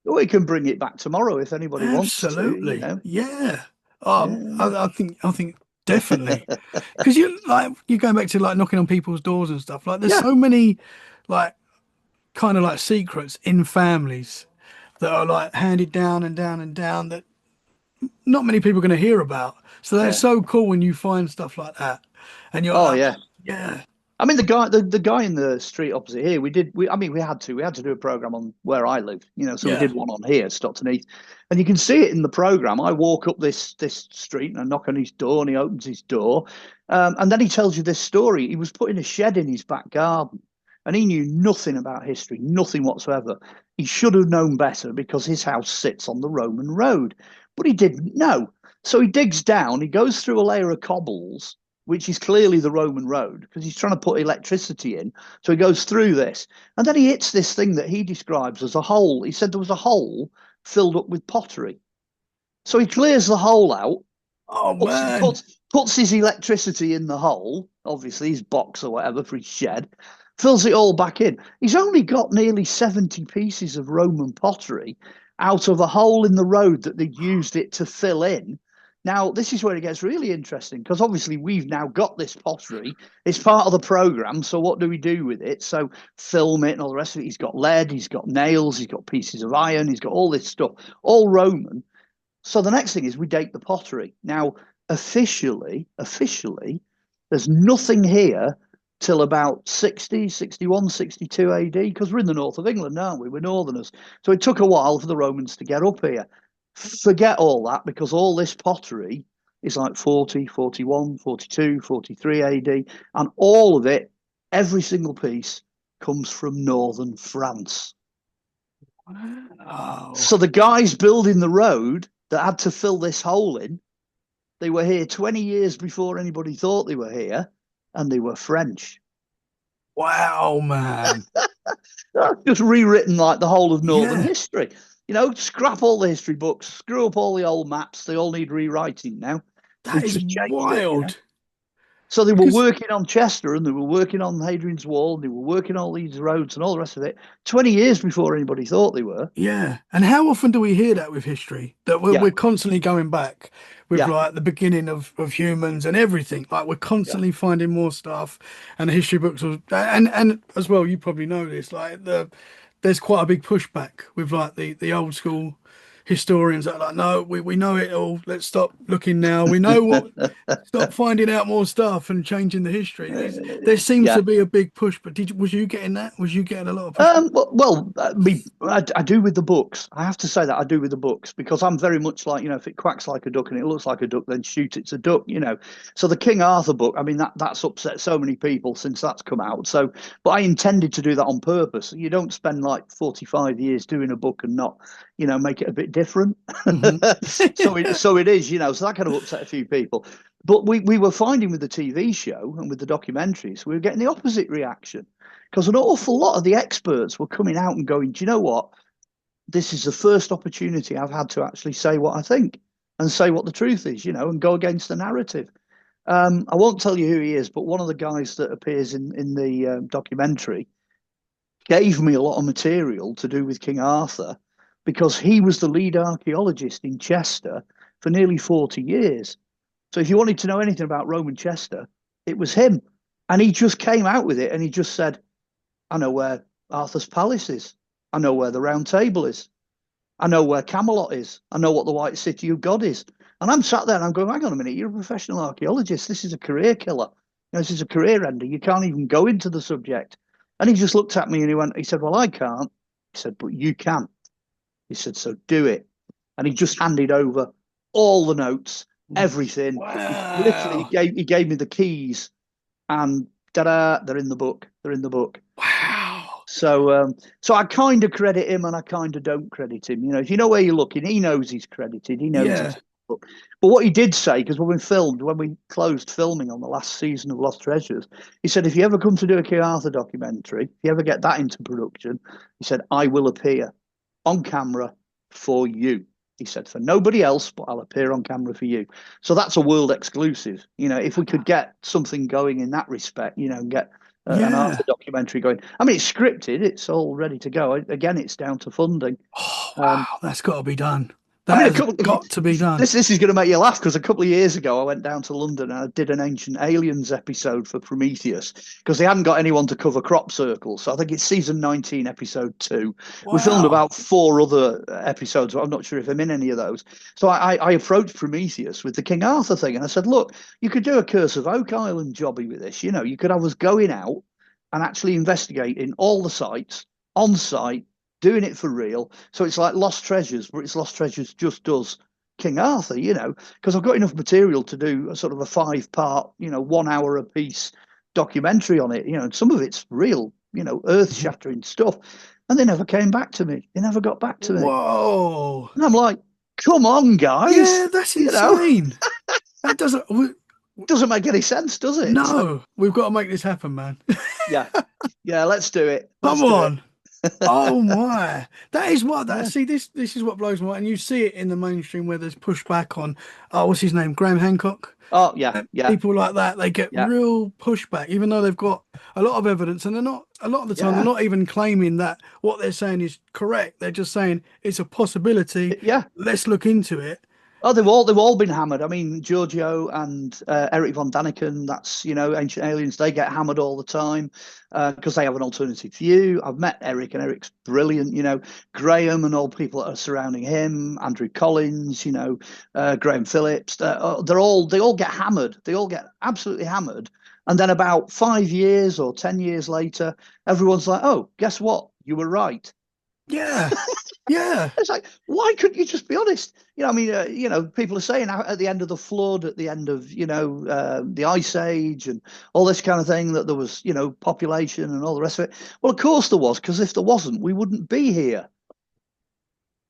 we can bring it back tomorrow if anybody wants to. absolutely. Yeah. Yeah, I think definitely. Because you're going back to like knocking on people's doors and stuff. Like there's yeah, so many like kind of like secrets in families that are like handed down and down and down that not many people are going to hear about. So that's yeah. so cool when you find stuff like that, and you're Oh like, yeah. yeah, I mean, the guy in the street opposite here, I mean, we had to do a program on where I live, so we yeah. did one on here, Stockton Heath, and you can see it in the program. I walk up this street and I knock on his door, and he opens his door, and then he tells you this story. He was putting a shed in his back garden, and he knew nothing about history, nothing whatsoever. He should have known better because his house sits on the Roman road, but he didn't know. So he digs down, he goes through a layer of cobbles which is clearly the Roman road, because he's trying to put electricity in. So he goes through this. And then he hits this thing that he describes as a hole. He said there was a hole filled up with pottery. So he clears the hole out, Oh puts, man, puts, puts his electricity in the hole, obviously his box or whatever for his shed, fills it all back in. He's only got nearly 70 pieces of Roman pottery out of a hole in the road that they'd used it to fill in. Now, this is where it gets really interesting because obviously we've now got this pottery. It's part of the program. So, what do we do with it? So, film it and all the rest of it. He's got lead, he's got nails, he's got pieces of iron, he's got all this stuff, all Roman. So, the next thing is we date the pottery. Now, officially, there's nothing here till about 60, 61, 62 AD, because we're in the north of England, aren't we? We're northerners. So it took a while for the Romans to get up here. Forget all that because all this pottery is like 40, 41, 42, 43 AD, and all of it, every single piece, comes from northern France. Wow. So the guys building the road that had to fill this hole in, they were here 20 years before anybody thought they were here, and they were French. Wow, man. Just rewritten like the whole of northern Yeah, history. You know, scrap all the history books, screw up all the old maps. They all need rewriting now. that They've is just changed it, you know. wild. So they were Because working on Chester and they were working on Hadrian's Wall and they were working on all these roads and all the rest of it 20 years before anybody thought they were. yeah, and how often do we hear that with history? That we're Yeah, constantly going back with yeah, like the beginning of humans and everything. Like we're yeah. constantly finding more stuff, and the history books will, and as well, you probably know this. Like there's quite a big pushback with like the old school historians that are like, no, we know it all. Let's stop looking now. We know what. Stop finding out more stuff and changing the history. There seems Yeah. to be a big push, but was you getting that? Was you getting a lot of pushback? I do with the books. I have to say that I do with the books because I'm very much like, you know, if it quacks like a duck and it looks like a duck, then shoot, it's a duck, you know. So the King Arthur book, I mean, that's upset so many people since that's come out. So, but I intended to do that on purpose. You don't spend like 45 years doing a book and not, you know, make it a bit different. Hmm. So it is, you know, so that kind of upset a few people. But we were finding with the TV show and with the documentaries, we were getting the opposite reaction because an awful lot of the experts were coming out and going, do you know what? This is the first opportunity I've had to actually say what I think and say what the truth is, you know, and go against the narrative. I won't tell you who he is, but one of the guys that appears in the documentary gave me a lot of material to do with King Arthur because he was the lead archaeologist in Chester for nearly 40 years. So if you wanted to know anything about Roman Chester, it was him. And he just came out with it and he just said, I know where Arthur's palace is. I know where the Round Table is. I know where Camelot is. I know what the White City of God is. And I'm sat there and I'm going, hang on a minute, you're a professional archaeologist. This is a career killer. You know, this is a career ender. You can't even go into the subject. And he just looked at me and he said, well, I can't. He said, but you can. He said, so do it. And he just handed over all the notes, everything. He Wow. gave me the keys and da-da, they're in the book. They're in the book. Wow. So I kind of credit him and I kind of don't credit him. You know, if you know where you're looking, he knows he's credited. He knows Yeah. it's. But what he did say, because when we closed filming on the last season of Lost Treasures, he said, if you ever come to do a King Arthur documentary, if you ever get that into production, he said, I will appear on camera for you. He said, for nobody else, but I'll appear on camera for you. So that's a world exclusive. You know, if we could get something going in that respect, you know, and get an Arthur Yeah. documentary going. I mean, it's scripted, it's all ready to go. Again, it's down to funding. Oh, Um, wow. That's got to be done. I That mean, has got to be done. this is going to make you laugh because a couple of years ago I went down to London and I did an Ancient Aliens episode for Prometheus because they hadn't got anyone to cover crop circles. So I think it's season 19, episode 2. We filmed Wow. about 4 other episodes, but I'm not sure if I'm in any of those. So I approached Prometheus with the King Arthur thing and I said, look, you could do a Curse of Oak Island jobby with this. You know, you could have us going out and actually investigating all the sites on site, doing it for real. So it's like Lost Treasures, but it's Lost Treasures just does King Arthur, you know, because I've got enough material to do a sort of a 5-part, you know, 1 hour a piece documentary on it, you know, and some of it's real, you know, earth Mhm. shattering stuff. And they never came back to me. They never got back to me. Whoa. And I'm like, come on, Yeah, guys. that's You know, insane. That doesn't. doesn't make any sense, does it? So, No, we've got to make this happen, man. yeah, yeah, let's do it. Come Let's do it. on. Oh my. That is what that Yeah, see this is what blows my mind. And you see it in the mainstream where there's pushback on what's his name? Graham Hancock. oh, yeah, yeah, People like that, they get yeah, real pushback, even though they've got a lot of evidence, and they're not a lot of the time they're yeah, not even claiming that what they're saying is correct. They're just saying it's a possibility. yeah. Let's look into it. Oh, they've all been hammered. I mean, Giorgio and Eric von Daniken, that's, you know, Ancient Aliens, they get hammered all the time because they have an alternative view. I've met Eric and Eric's brilliant, you know, Graham and all people that are surrounding him, Andrew Collins, you know, Graham Phillips, they all get hammered. They all get absolutely hammered. And then about 5 years or 10 years later, everyone's like, oh, guess what? You were right. Yeah. Yeah. It's like, why couldn't you just be honest? People are saying at the end of the flood, at the end of, the ice age and all this kind of thing, that there was, population and all the rest of it. Well, of course there was, because if there wasn't, we wouldn't be here.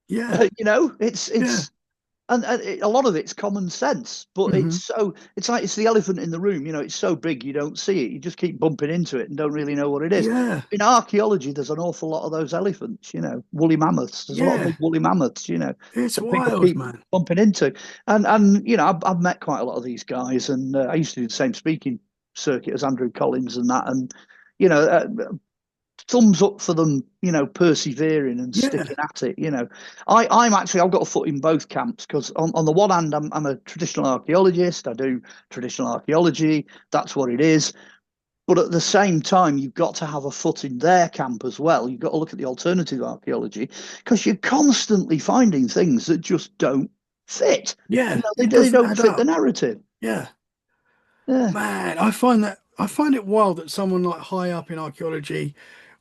Yeah. It's Yeah. a lot of it's common sense, but Hmm. it's like it's the elephant in the room. It's so big you don't see it. You just keep bumping into it and don't really know what it is. Yeah. In archaeology, there's an awful lot of those elephants. Woolly mammoths. There's a lot of Yeah. big woolly mammoths. It's That people wild, keep man. bumping into, and I've met quite a lot of these guys, and I used to do the same speaking circuit as Andrew Collins and that, and you know. Thumbs up for them, persevering and Yeah. sticking at it. I've got a foot in both camps, because on the one hand, I'm a traditional archaeologist. I do traditional archaeology. That's what it is. But at the same time, you've got to have a foot in their camp as well. You've got to look at the alternative archaeology, because you're constantly finding things that just don't fit. Yeah. They, It they doesn't don't add fit the up. narrative. Yeah. Yeah, Man, I find it wild that someone like high up in archaeology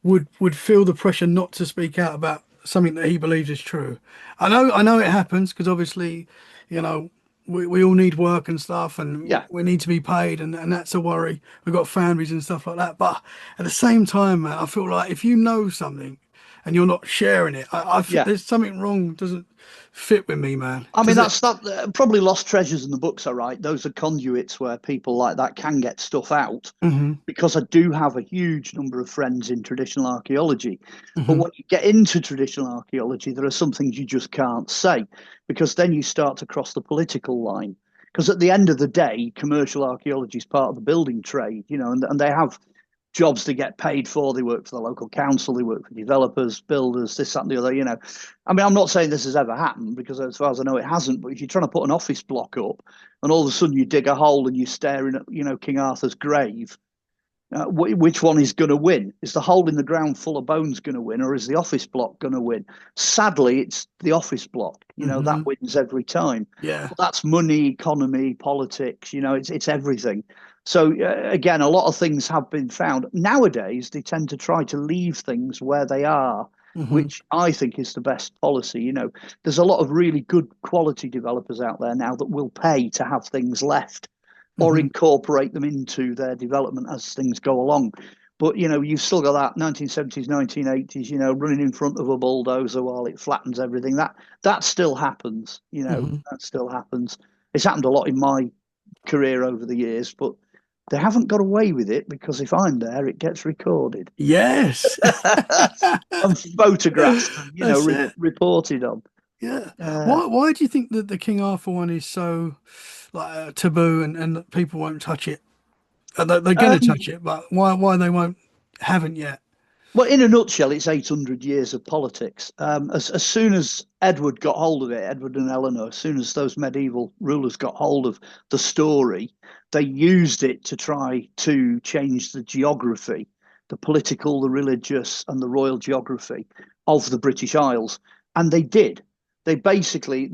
would feel the pressure not to speak out about something that he believes is true. I know it happens because obviously, you know, we all need work and stuff and yeah, we need to be paid and that's a worry. We've got families and stuff like that. But at the same time, man, I feel like if you know something and you're not sharing it, yeah. there's something wrong, doesn't fit with me, man. I mean, Does it? that's that. Probably lost treasures in the books are right. Those are conduits where people like that can get stuff out, Hmm. because I do have a huge number of friends in traditional archaeology. But Hmm. when you get into traditional archaeology, there are some things you just can't say, because then you start to cross the political line. Because at the end of the day, commercial archaeology is part of the building trade, and they have jobs to get paid for. They work for the local council, they work for developers, builders, this, that, and the other. I mean, I'm not saying this has ever happened, because as far as I know, it hasn't. But if you're trying to put an office block up and all of a sudden you dig a hole and you're staring at, King Arthur's grave, which one is going to win? Is the hole in the ground full of bones going to win, or is the office block going to win? Sadly, it's the office block. That Hmm. wins every time. Yeah. But that's money, economy, politics. It's everything. So again, a lot of things have been found. Nowadays, they tend to try to leave things where they are, Hmm. which I think is the best policy. There's a lot of really good quality developers out there now that will pay to have things left or Hmm. incorporate them into their development as things go along. But you've still got that 1970s, 1980s, running in front of a bulldozer while it flattens everything. That still happens. Hmm. That still happens. It's happened a lot in my career over the years, but they haven't got away with it, because if I'm there, it gets recorded Yes. and photographed and That's it. reported on. Yeah. Uh, Why do you think that the King Arthur one is so like taboo and that people won't touch it? They're going to um, touch it, but why they won't haven't yet? Well, in a nutshell, it's 800 years of politics. As soon as Edward got hold of it, Edward and Eleanor, as soon as those medieval rulers got hold of the story, they used it to try to change the geography, the political, the religious, and the royal geography of the British Isles. And they did. There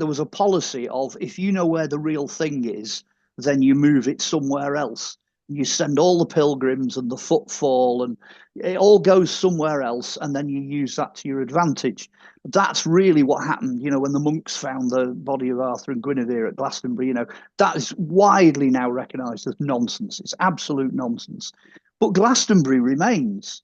was a policy of, if you know where the real thing is, then you move it somewhere else. You send all the pilgrims and the footfall, and it all goes somewhere else, and then you use that to your advantage. That's really what happened, when the monks found the body of Arthur and Guinevere at Glastonbury. That is widely now recognised as nonsense. It's absolute nonsense. But Glastonbury remains,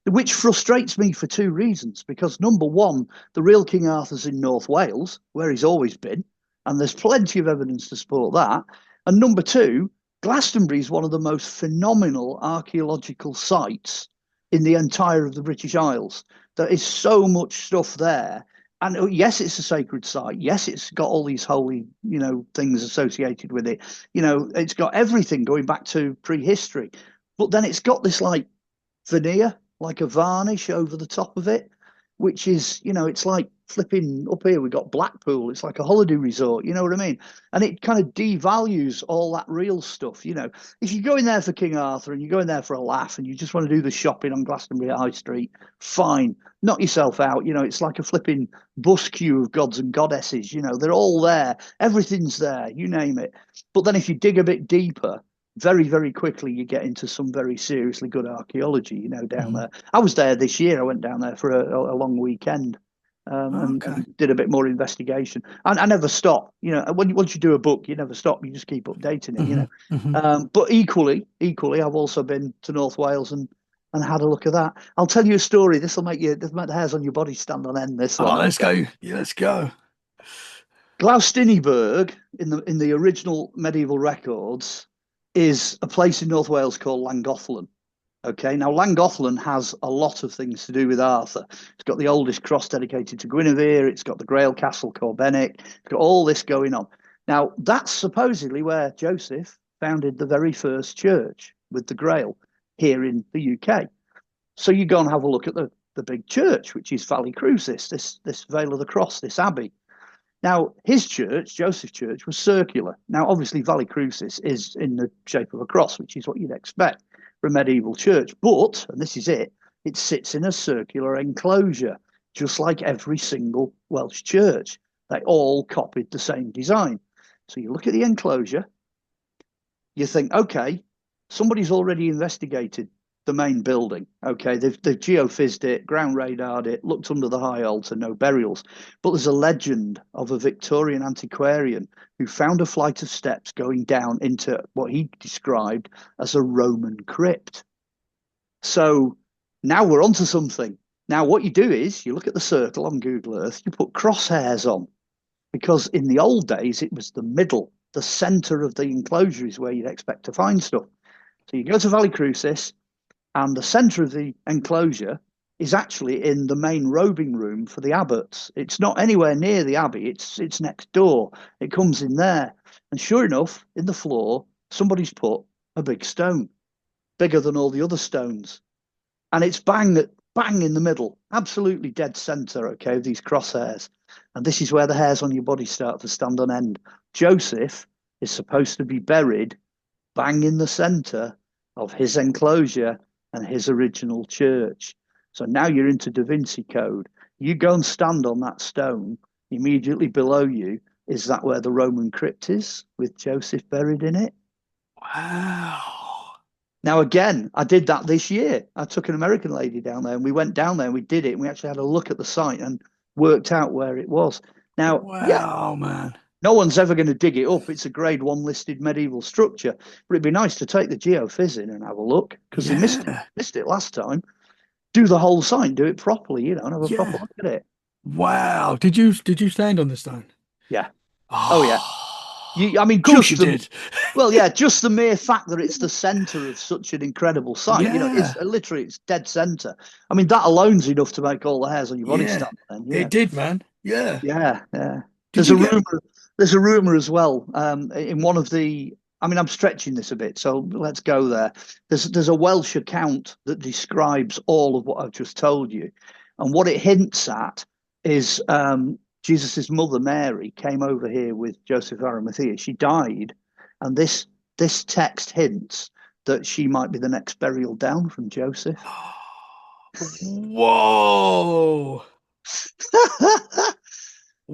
which frustrates me for two reasons. Because number one, the real King Arthur's in North Wales, where he's always been, and there's plenty of evidence to support that. And number two, Glastonbury is one of the most phenomenal archaeological sites in the entire of the British Isles. There is so much stuff there. And yes, it's a sacred site. Yes, it's got all these holy, things associated with it. It's got everything going back to prehistory. But then it's got this like veneer, like a varnish over the top of it, which is, it's like flipping up here. We've got Blackpool. It's like a holiday resort. You know what I mean? And it kind of devalues all that real stuff. If you go in there for King Arthur and you go in there for a laugh and you just want to do the shopping on Glastonbury High Street, fine. Knock yourself out. It's like a flipping bus queue of gods and goddesses. They're all there. Everything's there. You name it. But then if you dig a bit deeper, very, very quickly you get into some very seriously good archaeology, down Hmm. there. I was there this year. I went down there for a long weekend. Okay. and did a bit more investigation. And I never stop. Once you do a book, you never stop. You just keep updating it. Hmm. Hmm. But equally, I've also been to North Wales and had a look at that. I'll tell you a story. This will make the hairs on your body stand on end. This Oh, one, let's okay? go. Yeah, let's go. Glaustinnyburg in the original medieval records is a place in North Wales called Llangollen. Okay, now Llangollen has a lot of things to do with Arthur. It's got the oldest cross dedicated to Guinevere. It's got the Grail Castle Corbenic. It's got all this going on. Now that's supposedly where Joseph founded the very first church with the Grail here in the UK. So you go and have a look at the big church, which is Valley Crucis, this Vale of the Cross, this abbey. Now, his church, Joseph's church, was circular. Now, obviously, Valley Crucis is in the shape of a cross, which is what you'd expect for a medieval church. But, and this is it sits in a circular enclosure, just like every single Welsh church. They all copied the same design. So you look at the enclosure, you think, okay, somebody's already investigated the main building. Okay, they've geophysed it, ground radared it, looked under the high altar, no burials. But there's a legend of a Victorian antiquarian who found a flight of steps going down into what he described as a Roman crypt. So now we're onto something. Now, what you do is you look at the circle on Google Earth, you put crosshairs on, because in the old days it was the middle, the center of the enclosure is where you'd expect to find stuff. So you go to Valley Crucis, and the centre of the enclosure is actually in the main robing room for the abbots. It's not anywhere near the abbey, it's next door. It comes in there. And sure enough, in the floor, somebody's put a big stone, bigger than all the other stones. And it's bang in the middle, absolutely dead centre, okay, of these crosshairs. And this is where the hairs on your body start to stand on end. Joseph is supposed to be buried bang in the centre of his enclosure and his original church. So now you're into Da Vinci Code. You go and stand on that stone. Immediately below you, is that where the Roman crypt is with Joseph buried in it? Wow. Now, again, I did that this year. I took an American lady down there and we went down there and we did it. And we actually had a look at the site and worked out where it was. Now, yeah, Wow, man. no one's ever going to dig it up. It's a grade one listed medieval structure. But it'd be nice to take the geophys in and have a look because they Yeah. missed it last time. Do the whole site, do it properly, and have a proper Yeah. look at it. Wow. Did you stand on the stone? Yeah. Oh yeah. Oh, I mean, of course you did. just the mere fact that it's the center of such an incredible site. It's Yeah. literally it's dead center. I mean, that alone's enough to make all the hairs on your body Yeah. stand. Then, It did, man. Yeah. yeah. Did There's you a get rumor. There's a rumor as well. In one of the, I mean, I'm stretching this a bit, so let's go there. There's a Welsh account that describes all of what I've just told you, and what it hints at is Jesus's mother Mary came over here with Joseph of Arimathea. She died, and this text hints that she might be the next burial down from Joseph. Whoa.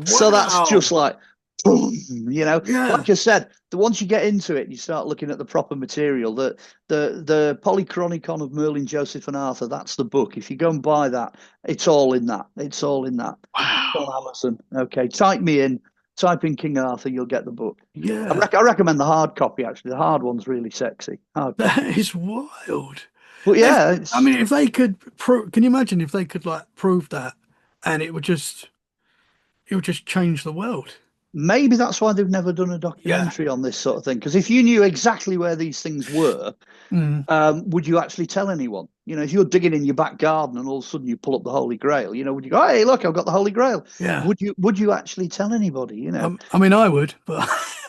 So that's Wow. just like, boom, Yeah. like I said, once you get into it, you start looking at the proper material. The Polychronicon of Merlin, Joseph, and Arthur. That's the book. If you go and buy that, it's all in that. It's all in that. It's Wow. on Amazon. Okay, type in King Arthur, you'll get the book. Yeah. I recommend the hard copy. Actually, the hard one's really sexy. Hard That copy. is wild. But If yeah, I mean, if they could prove, can you imagine if they could like prove that, and it would just change the world. maybe that's why they've never done a Yeah. documentary on this sort of thing. Because if you knew exactly where these things were, Mm. would you actually tell anyone? If you're digging in your back garden and all of a sudden you pull up the Holy Grail, would you go, "Hey, look, I've got the Holy Grail"? Yeah. Would you actually tell anybody? I mean, I would, but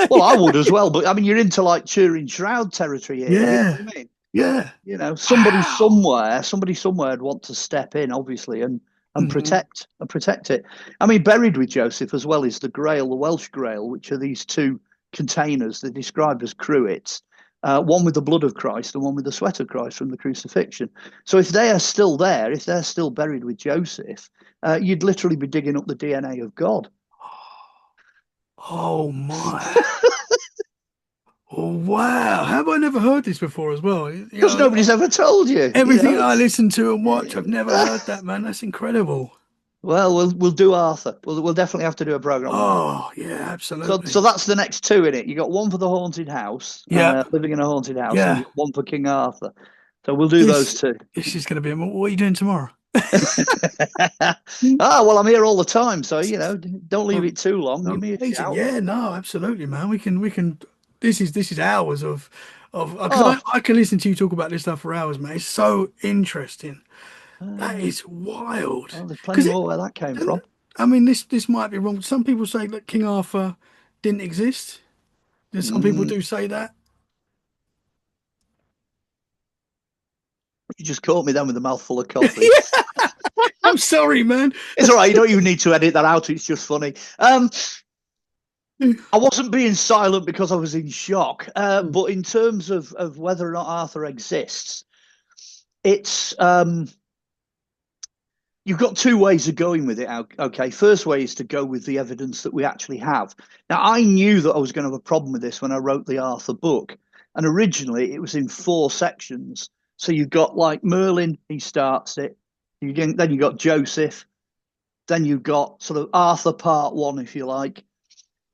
Well, I would as well, but I mean, you're into like Turing Shroud territory here. You know yeah, what I mean? yeah. Wow. Somebody somewhere would want to step in, obviously, and Hmm. protect it. I mean, buried with Joseph as well is the Grail, the Welsh Grail, which are these two containers they're described as cruets. One with the blood of Christ and one with the sweat of Christ from the crucifixion. So if they are still there, if they're still buried with Joseph, you'd literally be digging up the DNA of God. Oh my. Oh, wow. Have I never heard this before as well? Because nobody's ever told you. Everything I It's listen to and watch, I've never heard that, man. That's incredible. Well, we'll do Arthur. We'll definitely have to do a program on that. Oh, yeah, So absolutely. that's the next two in it. You got one for the haunted house, Yeah, living in a haunted house, and yeah. you got one for King Arthur. So we'll do This those two. this is going to be. What are you doing tomorrow? Well, I'm here all the time, so don't leave it too long. Give me a Amazing. shout. Yeah, no, absolutely, man. We can. This is hours of because Oh, I can listen to you talk about this stuff for hours, man. It's so interesting. That uh, is wild. well, there's plenty Because more where that came from. I mean, this might be wrong. Some people say that King Arthur didn't exist. Some people Mm, do say that. you just caught me then with a mouthful of coffee. I'm sorry, man. It's all right. You don't even need to edit that out. It's just funny. I wasn't being silent because I was in shock. But in terms of whether or not Arthur exists, it's you've got two ways of going with it. Okay, first way is to go with the evidence that we actually have. Now, I knew that I was going to have a problem with this when I wrote the Arthur book, and originally it was in four sections. So you've got like Merlin, he starts it. Then you got Joseph. Then you've got sort of Arthur part one, if you like.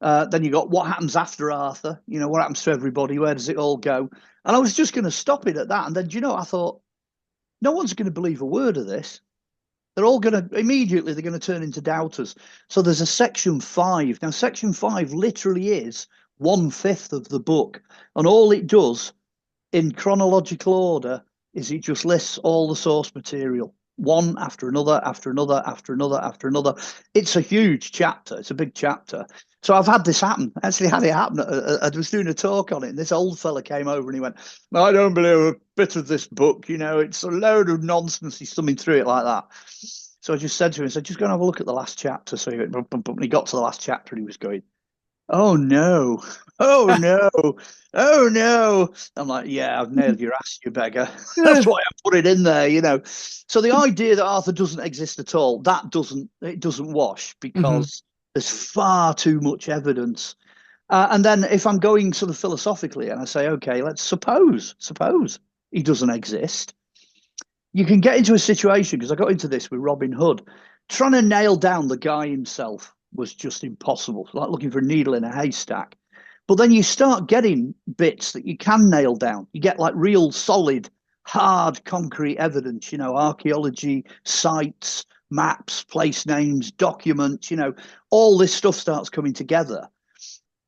Then you got what happens after Arthur. What happens to everybody? Where does it all go? And I was just going to stop it at that. And then, I thought no one's going to believe a word of this. They're all going to immediately they're going to turn into doubters. So there's a section 5. Now, section 5 literally is 1/5 of the book, and all it does in chronological order is it just lists all the source material, one after another, after another, after another, after another. It's a huge chapter. It's a big chapter. So I've had this happen. I actually had it happen. I was doing a talk on it, and this old fella came over and he went, "I don't believe a bit of this book. It's a load of nonsense." He's thumbing through it like that. So I just said to him, I said, "Just go and have a look at the last chapter." So he went, bum, bum, bum. And he got to the last chapter and he was going, "Oh no, oh no, oh no." I'm like, "Yeah, I've nailed your ass, you beggar." That's Yeah. why I put it in there. So the idea that Arthur doesn't exist at all, it doesn't wash Hmm. because there's far too much evidence. And then if I'm going sort of philosophically and I say, okay, let's suppose he doesn't exist, you can get into a situation, because I got into this with Robin Hood. Trying to nail down the guy himself was just impossible, like looking for a needle in a haystack. But then you start getting bits that you can nail down. You get like real solid, hard, concrete evidence, archaeology, sites, maps, place names, documents, all this stuff starts coming together.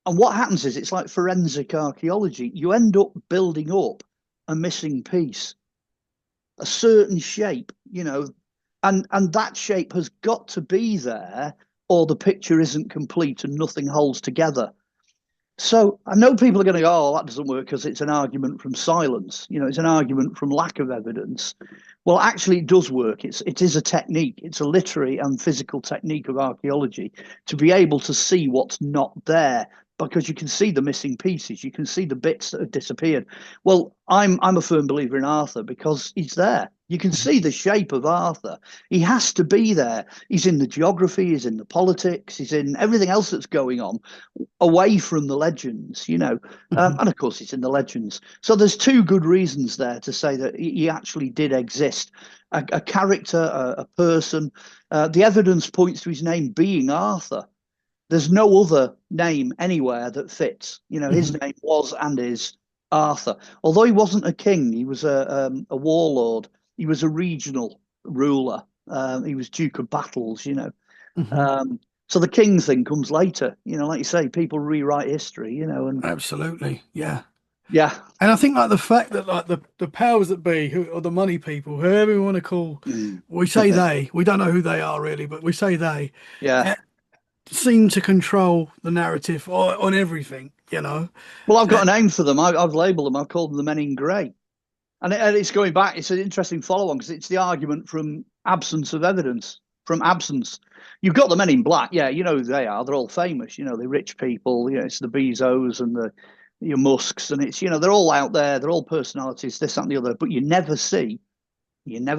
And what happens is it's like forensic archaeology. You end up building up a missing piece, a certain shape, and that shape has got to be there, or the picture isn't complete and nothing holds together. So I know people are going to go, "Oh, that doesn't work because it's an argument from silence. It's an argument from lack of evidence." Well, actually, it does work. It is a technique. It's a literary and physical technique of archaeology to be able to see what's not there, because you can see the missing pieces. You can see the bits that have disappeared. Well, I'm a firm believer in Arthur because he's there. You can see the shape of Arthur. He has to be there. He's in the geography. He's in the politics. He's in everything else that's going on away from the legends. Hmm. And of course, it's in the legends. So there's two good reasons there to say that he actually did exist. A character, a person. The evidence points to his name being Arthur. There's no other name anywhere that fits. His Hmm. name was and is Arthur. Although he wasn't a king, he was a warlord. He was a regional ruler. He was Duke of Battles. Hmm. Um, so the king thing comes later. Like you say, people rewrite history. And Absolutely. Yeah. yeah, And I think like the fact that like the powers that be, or the money people, whoever we want to call, mm. we say they, we don't know who they are really, but we say they Yeah. eh, seem to control the narrative on everything. Well, I've got Eh, a name for them. I've labelled them. I've called them the Men in Grey. And it's going back. It's an interesting follow-on because it's the argument from absence of evidence, from absence. You've got the Men in Black. Yeah, you know who they are. They're all famous. The rich people. It's the Bezos and the your Musks, and it's they're all out there. They're all personalities, this, that, and the other. But you never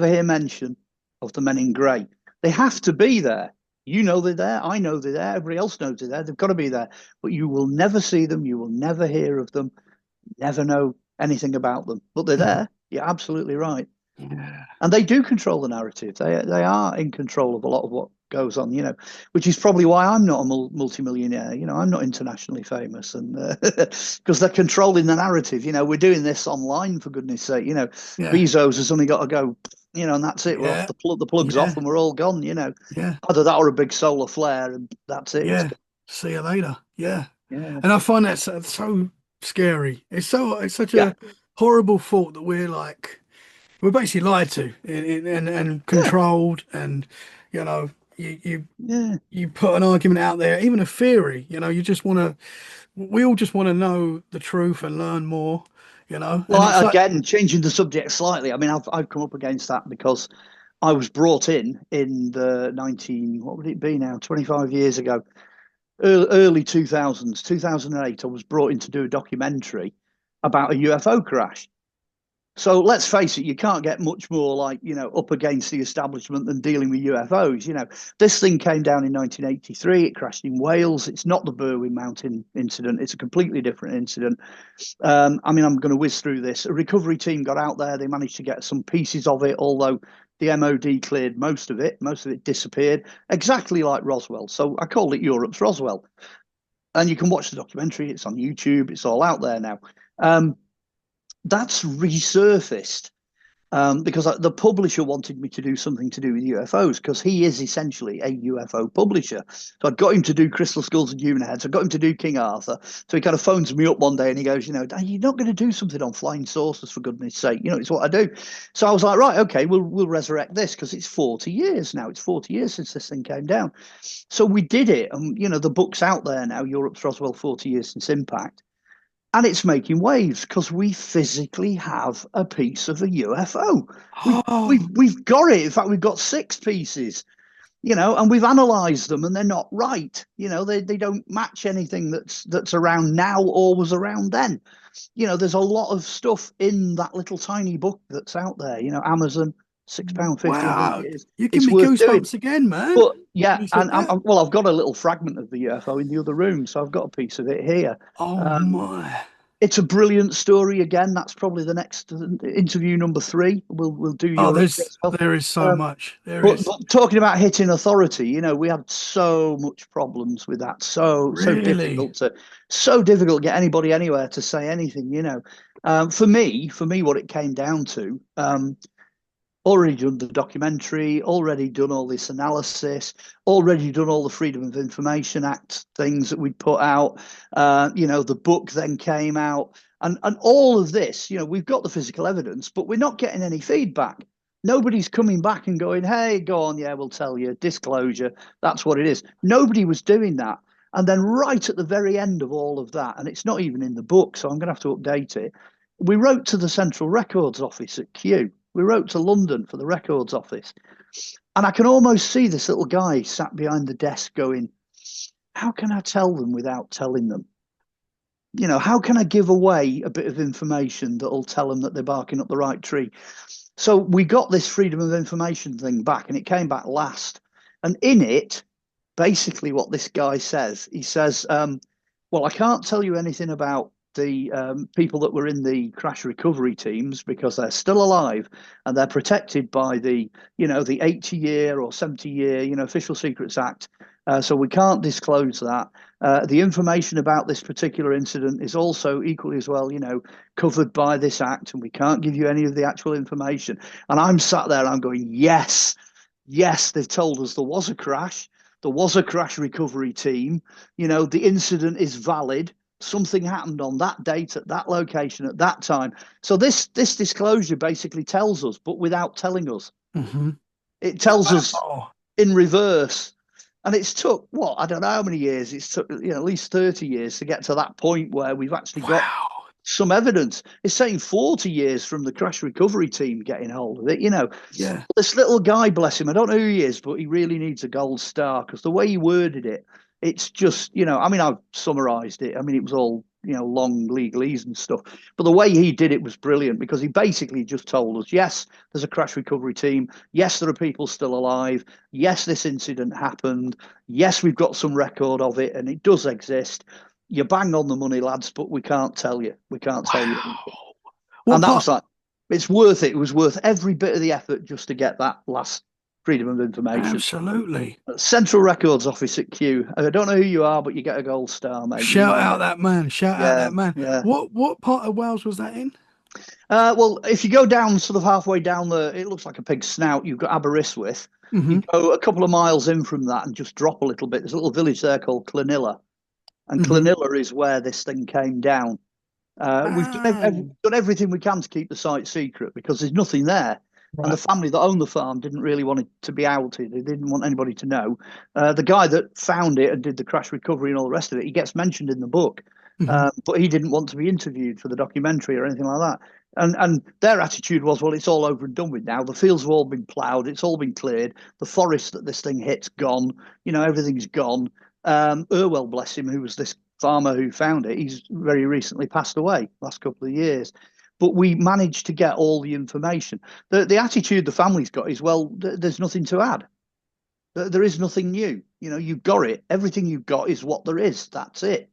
hear mention of the Men in Grey. They have to be there. They're there. I know they're there. Everybody else knows they're there. They've got to be there. But you will never see them. You will never hear of them. Never know anything about them. But they're mhm. there. You're absolutely right. Yeah. And they do control the narrative. They are in control of a lot of what goes on, which is probably why I'm not a multimillionaire. I'm not internationally famous, and because they're controlling the narrative. We're doing this online for goodness sake. Yeah. Bezos has only got to go, and that's it. We're off Yeah. the plug's off, Yeah. and we're all gone. Yeah. Either that or a big solar flare, and that's it. It's Yeah. gone. See you later. Yeah. Yeah, And I find that so scary. It's such yeah, a horrible thought that we're basically lied to and yeah, controlled, and you know you you yeah. you put an argument out there, even a theory. We all just want to know the truth and learn more. Well, And it's like, again, changing the subject slightly. I mean, I've come up against that because I was brought in the 19, what would it be now, 25 years ago, early 2000s, 2008. I was brought in to do a documentary about a UFO crash. So let's face it, you can't get much more like, up against the establishment than dealing with UFOs. This thing came down in 1983. It crashed in Wales. It's not the Berwyn Mountain incident. It's a completely different incident. I mean, I'm going to whiz through this. A recovery team got out there. They managed to get some pieces of it, although the MOD cleared most of it. Most of it disappeared, exactly like Roswell. So I called it Europe's Roswell. And you can watch the documentary. It's on YouTube. It's all out there now. Um, that's resurfaced because the publisher wanted me to do something to do with UFOs because he is essentially a UFO publisher. So I'd got him to do Crystal Skulls and Human Heads. I got him to do King Arthur. So he kind of phones me up one day and he goes, you're not going to do something on flying saucers for goodness sake. It's what I do. So I was like, right, okay, we'll resurrect this because it's 40 years now. It's 40 years since this thing came down. So we did it. And, the book's out there now, Europe's Roswell 40 years since impact. And it's making waves because we physically have a piece of a UFO. oh, We've got it. In fact, we've got 6 pieces, and we've analysed them, and they're not right. They don't match anything that's around now or was around then. There's a lot of stuff in that little tiny book that's out there. Amazon, £6.50, I think wow. it is. You give It's me worth doing. goosebumps again, man. But yeah, When you said and that. well, I've got a little fragment of the UFO in the other room, so I've got a piece of it here. Oh Um, my. it's a brilliant story. Again, that's probably the next interview number 3. We'll do Oh, Europe as well. there is so Um, much. There but, is. but talking about hitting authority, we had so much problems with that. So Really? difficult to get anybody anywhere to say anything. For me, what it came down to. Already done the documentary, already done all this analysis, already done all the Freedom of Information Act things that we'd put out. The book then came out, and all of this. We've got the physical evidence, but we're not getting any feedback. Nobody's coming back and going, "Hey, go on, yeah, we'll tell you." Disclosure, that's what it is. Nobody was doing that. And then right at the very end of all of that, and it's not even in the book, so I'm going to have to update it. We wrote to the Central Records Office at Kew. We wrote to London for the records office. And I can almost see this little guy sat behind the desk going, how can I tell them without telling them? How can I give away a bit of information that'll tell them that they're barking up the right tree? So we got this freedom of information thing back, and it came back last. And in it, basically what this guy says, he says, well, I can't tell you anything about the people that were in the crash recovery teams because they're still alive and they're protected by the 80-year or 70-year, Official Secrets Act. So we can't disclose that. The information about this particular incident is also equally as well, covered by this act, and we can't give you any of the actual information. And I'm sat there, I'm going, yes, they've told us there was a crash. There was a crash recovery team. The incident is valid. Something happened on that date at that location at that time. So this disclosure basically tells us, but without telling us. Hmm. It tells us Wow. in reverse. And it's took what, I don't know how many years. It's took at least 30 years to get to that point where we've actually got Wow. some evidence. It's saying 40 years from the crash recovery team getting hold of it. Yeah. This little guy, bless him, I don't know who he is, but he really needs a gold star because the way he worded it, it's just, I mean, I've summarized it. I mean, it was all, long legalese and stuff. But the way he did it was brilliant because he basically just told us, yes, there's a crash recovery team. Yes, there are people still alive. Yes, this incident happened. Yes, we've got some record of it and it does exist. You bang on the money, lads, but we can't tell you. We can't tell you anything. Wow. What And that part? was like, It's worth it. It was worth every bit of the effort just to get that last freedom of information. Absolutely. Central Records Office at Kew. I don't know who you are, but you get a gold star, mate. You Shout mind out it? that man. Shout out Yeah, that man. yeah. What part of Wales was that in? Well, if you go down, sort of halfway down it looks like a pig's snout. You've got Aberystwyth. You Hmm. go a couple of miles in from that and just drop a little bit. There's a little village there called Clonilla, and Hmm. Clonilla is where this thing came down. We've Ah, done everything we can to keep the site secret because there's nothing there. And the right. family that owned the farm didn't really want it to be outed. They didn't want anybody to know. The guy that found it and did the crash recovery and all the rest of it, he gets mentioned in the book, Hmm. but he didn't want to be interviewed for the documentary or anything like that. And their attitude was, well, it's all over and done with now. The fields have all been ploughed, it's all been cleared. The forest that this thing hit's gone. Everything's gone. Irwell, bless him, who was this farmer who found it, he's very recently passed away last couple of years. But we managed to get all the information. The attitude the family's got is, well, there's nothing to add. There is nothing new. You've got it. Everything you've got is what there is. That's it.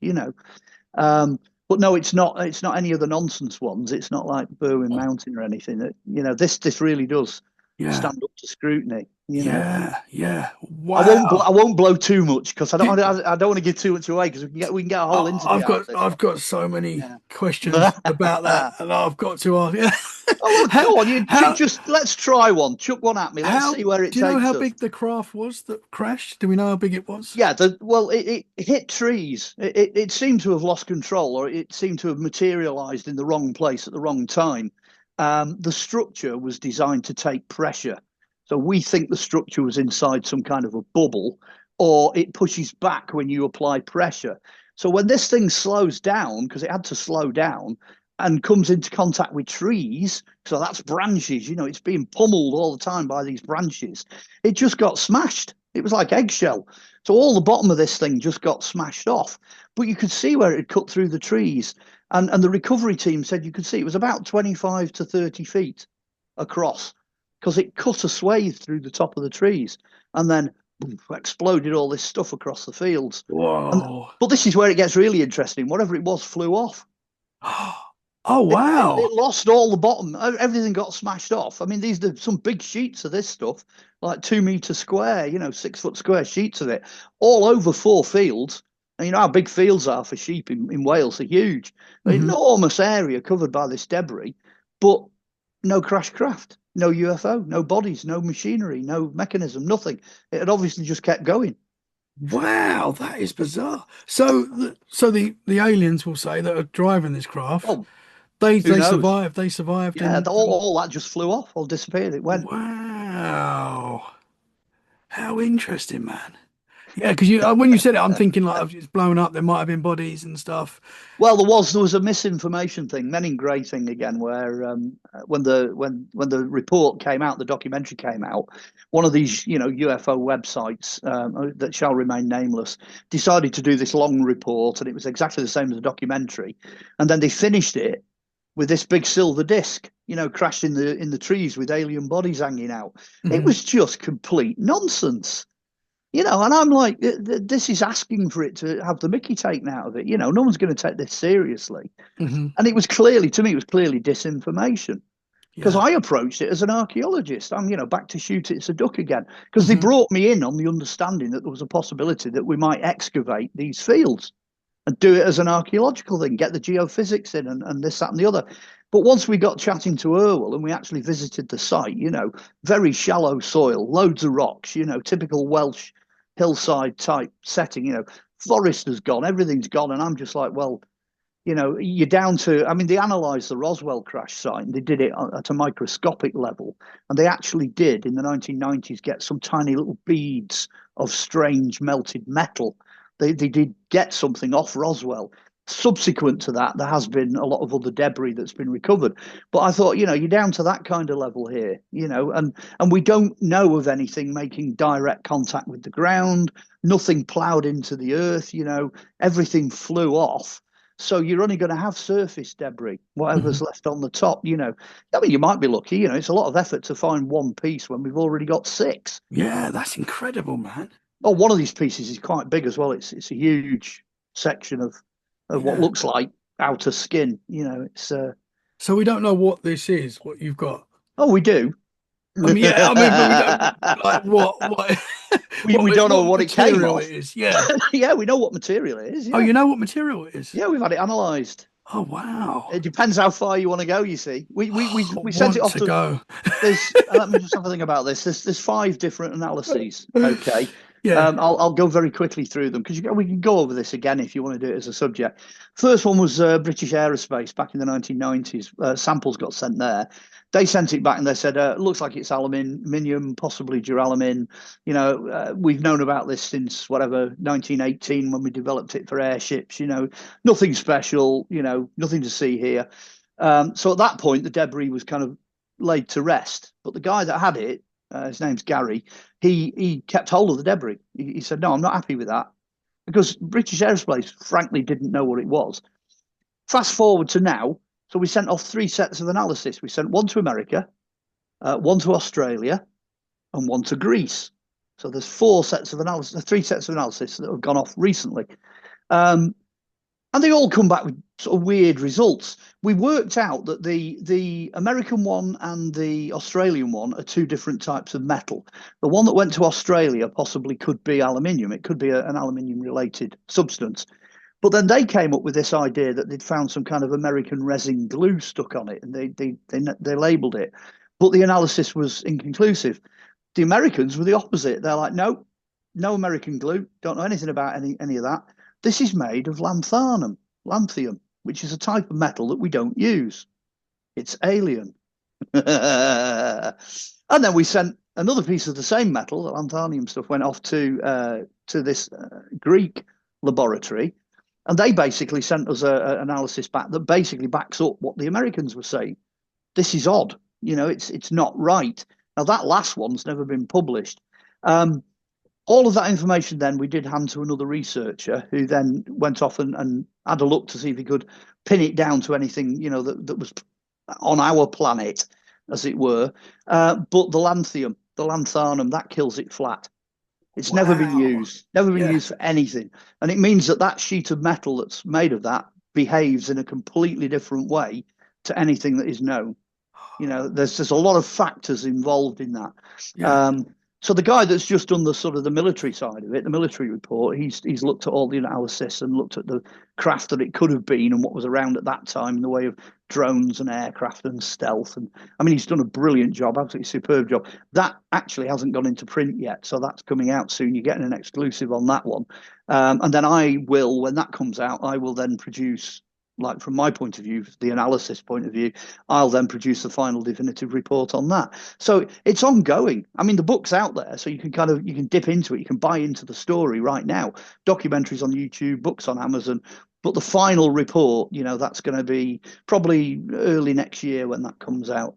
But no, it's not. It's not any of the nonsense ones. It's not like Berwyn Mountain or anything. This really does Yeah. stand up to scrutiny. Yeah. Yeah. I Wow. won't blow too much because Do, I don't want to give too much away because we can get a whole interview I've out of got this I've one. got so many Yeah. questions about that, and I've got to ask. Yeah. Oh, well, How go on. You how just let's try one. Chuck one at me. Let's how see where it do you know takes how us. big the craft was that crashed? Do we know how big it was? Yeah. Well, it hit trees. It seemed to have lost control, or it seemed to have materialized in the wrong place at the wrong time. The structure was designed to take pressure, so we think the structure was inside some kind of a bubble, or it pushes back when you apply pressure. So when this thing slows down, because it had to slow down, and comes into contact with trees, so that's branches, it's being pummeled all the time by these branches. It just got smashed. It was like eggshell. So all the bottom of this thing just got smashed off. But you could see where it had cut through the trees. And the recovery team said you could see it was about 25 to 30 feet across because it cut a swathe through the top of the trees and then boom, exploded all this stuff across the fields. And Whoa. but this is where it gets really interesting. Whatever it was flew off. Oh It wow. lost all the bottom. Everything got smashed off. I mean, these are some big sheets of this stuff, like 2 meter square, 6 foot square sheets of it, all over 4 fields. And you know how big fields are for sheep in Wales? They're huge, Hmm. enormous area covered by this debris, but no crash craft, no UFO, no bodies, no machinery, no mechanism, nothing. It had obviously just kept going. Wow, that is bizarre. So the aliens will say that are driving this craft, Well, they who they knows? survived. They survived Yeah, and all that just flew off, all disappeared. It went. wow. How interesting, man. Yeah, because when you said it, I'm thinking like it's blown up. There might have been bodies and stuff. Well, there was a misinformation thing, Men in Grey thing again, where when the report came out, the documentary came out, one of these UFO websites that shall remain nameless decided to do this long report, and it was exactly the same as the documentary, and then they finished it with this big silver disc, crashed in the trees with alien bodies hanging out. It Hmm. was just complete nonsense. And I'm like, this is asking for it to have the Mickey taken out of it. No one's going to take this seriously. Hmm. And it was clearly disinformation because Yeah. I approached it as an archaeologist. I'm, back to shoot it's a duck again because they Hmm. brought me in on the understanding that there was a possibility that we might excavate these fields and do it as an archaeological thing, get the geophysics in and this, that, and the other. But once we got chatting to Irwell and we actually visited the site, very shallow soil, loads of rocks, typical Welsh hillside type setting, forest has gone, everything's gone. And I'm just like, well, you're down to, I mean, they analysed the Roswell crash site and they did it at a microscopic level. And they actually did in the 1990s get some tiny little beads of strange melted metal. They did get something off Roswell. Subsequent to that, there has been a lot of other debris that's been recovered. But I thought, you're down to that kind of level here, and we don't know of anything making direct contact with the ground, nothing ploughed into the earth, everything flew off. So you're only going to have surface debris, Hmm. whatever's left on the top. I mean, you might be lucky. It's a lot of effort to find one piece when we've already got six. Yeah, that's incredible, man. Oh, one of these pieces is quite big as well. It's a huge section of what Yeah. looks like outer skin. It's So we don't know what this is, what you've got. Oh, we do. Yeah, I mean, but we don't like We don't know what what it came material off. it is. Yeah. Yeah, we know what material it is. Oh, Yeah, you know what material it is? yeah, we've had it analysed. Oh, wow. It depends how far you want to go. You see, I we sent it want off to to. go. There's let me just have a think about this. There's five different analyses. Okay, Yeah. I'll go very quickly through them because we can go over this again if you want to do it as a subject. First one was British Aerospace back in the 1990s. Samples got sent there. They sent it back and they said, looks like it's aluminium, possibly duralumin. We've known about this since whatever 1918 when we developed it for airships. Nothing special. Nothing to see here. So at that point, the debris was kind of laid to rest. But the guy that had it, his name's Gary, he kept hold of the debris. He said, "No, I'm not happy with that," because British Aerospace, frankly, didn't know what it was. Fast forward to now, so we sent off three sets of analysis. We sent one to America, one to Australia, and one to Greece. So there's four sets of analysis, three sets of analysis that have gone off recently. And they all come back with sort of weird results. We worked out that the American one and the Australian one are two different types of metal. The one that went to Australia possibly could be aluminium. It could be an aluminium related substance. But then they came up with this idea that they'd found some kind of American resin glue stuck on it, and they labelled it. But the analysis was inconclusive. The Americans were the opposite. They're like, no, no American glue. Don't know anything about any of that. This is made of lanthanum, which is a type of metal that we don't use. It's alien. And then we sent another piece of the same metal, the lanthanum stuff, went off to this Greek laboratory, and they basically sent us an analysis back that basically backs up what the Americans were saying. This is odd. It's not right. Now that last one's never been published. All of that information then we did hand to another researcher who then went off and had a look to see if he could pin it down to anything, that was on our planet, as it were. But the lanthanum, that kills it flat. It's never been Wow. Yeah. used for anything. And it means that sheet of metal that's made of that behaves in a completely different way to anything that is known. There's a lot of factors involved in that. Yeah. So the guy that's just done the sort of the military side of it, the military report, he's looked at all the analysis and looked at the craft that it could have been and what was around at that time in the way of drones and aircraft and stealth. And I mean, he's done a brilliant job, absolutely superb job. That actually hasn't gone into print yet, so that's coming out soon. You're getting an exclusive on that one. And then when that comes out, I will then produce, like from my point of view, the analysis point of view, I'll then produce the final definitive report on that. So it's ongoing. I mean, the book's out there, so you can dip into it. You can buy into the story right now. Documentaries on YouTube, books on Amazon. But the final report, that's going to be probably early next year when that comes out.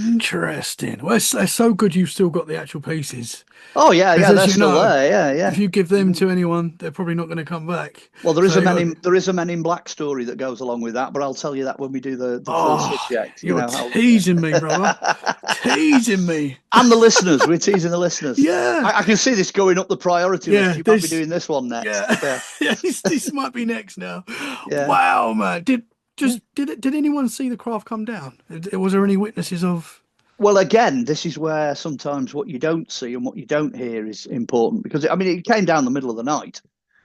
Interesting. Well, it's so good you've still got the actual pieces. Oh yeah, Because yeah, as they're you still know, there. Yeah, if yeah. you give them to anyone, they're probably not going to come back. Well, So, there is a Men in Black story that goes along with that, but I'll tell you that when we do the full oh, subject. you're teasing me, brother. Teasing me. And the listeners, we're teasing the listeners. Yeah. I can see this going up the priority Yeah. list. You might be doing this one next. Yeah. Yeah, Yeah. This might be next now. yeah. Wow, man. Yeah. Did anyone see the craft come down? Was there any witnesses of? Well, again, this is where sometimes what you don't see and what you don't hear is important because I mean it came down the middle of the night.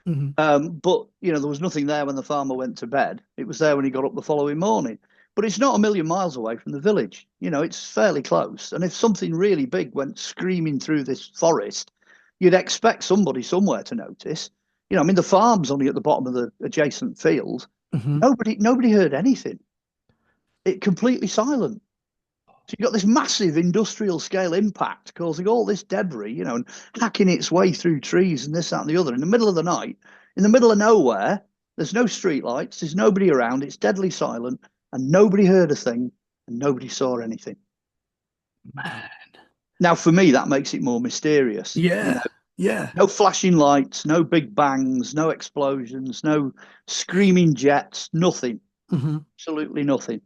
Mhm. But there was nothing there when the farmer went to bed. It was there when he got up the following morning. But it's not a million miles away from the village. It's fairly close. And if something really big went screaming through this forest, you'd expect somebody somewhere to notice. I mean, the farm's only at the bottom of the adjacent field. Mhm. Nobody heard anything. It completely silent. So you've got this massive industrial scale impact causing all this debris, and hacking its way through trees and this, that, and the other in the middle of the night, in the middle of nowhere. There's no street lights, there's nobody around, it's deadly silent, and nobody heard a thing and nobody saw anything. Man. Now, for me, that makes it more mysterious. Yeah. Yeah. No flashing lights, no big bangs, no explosions, no screaming jets, nothing. Mhm. Absolutely nothing.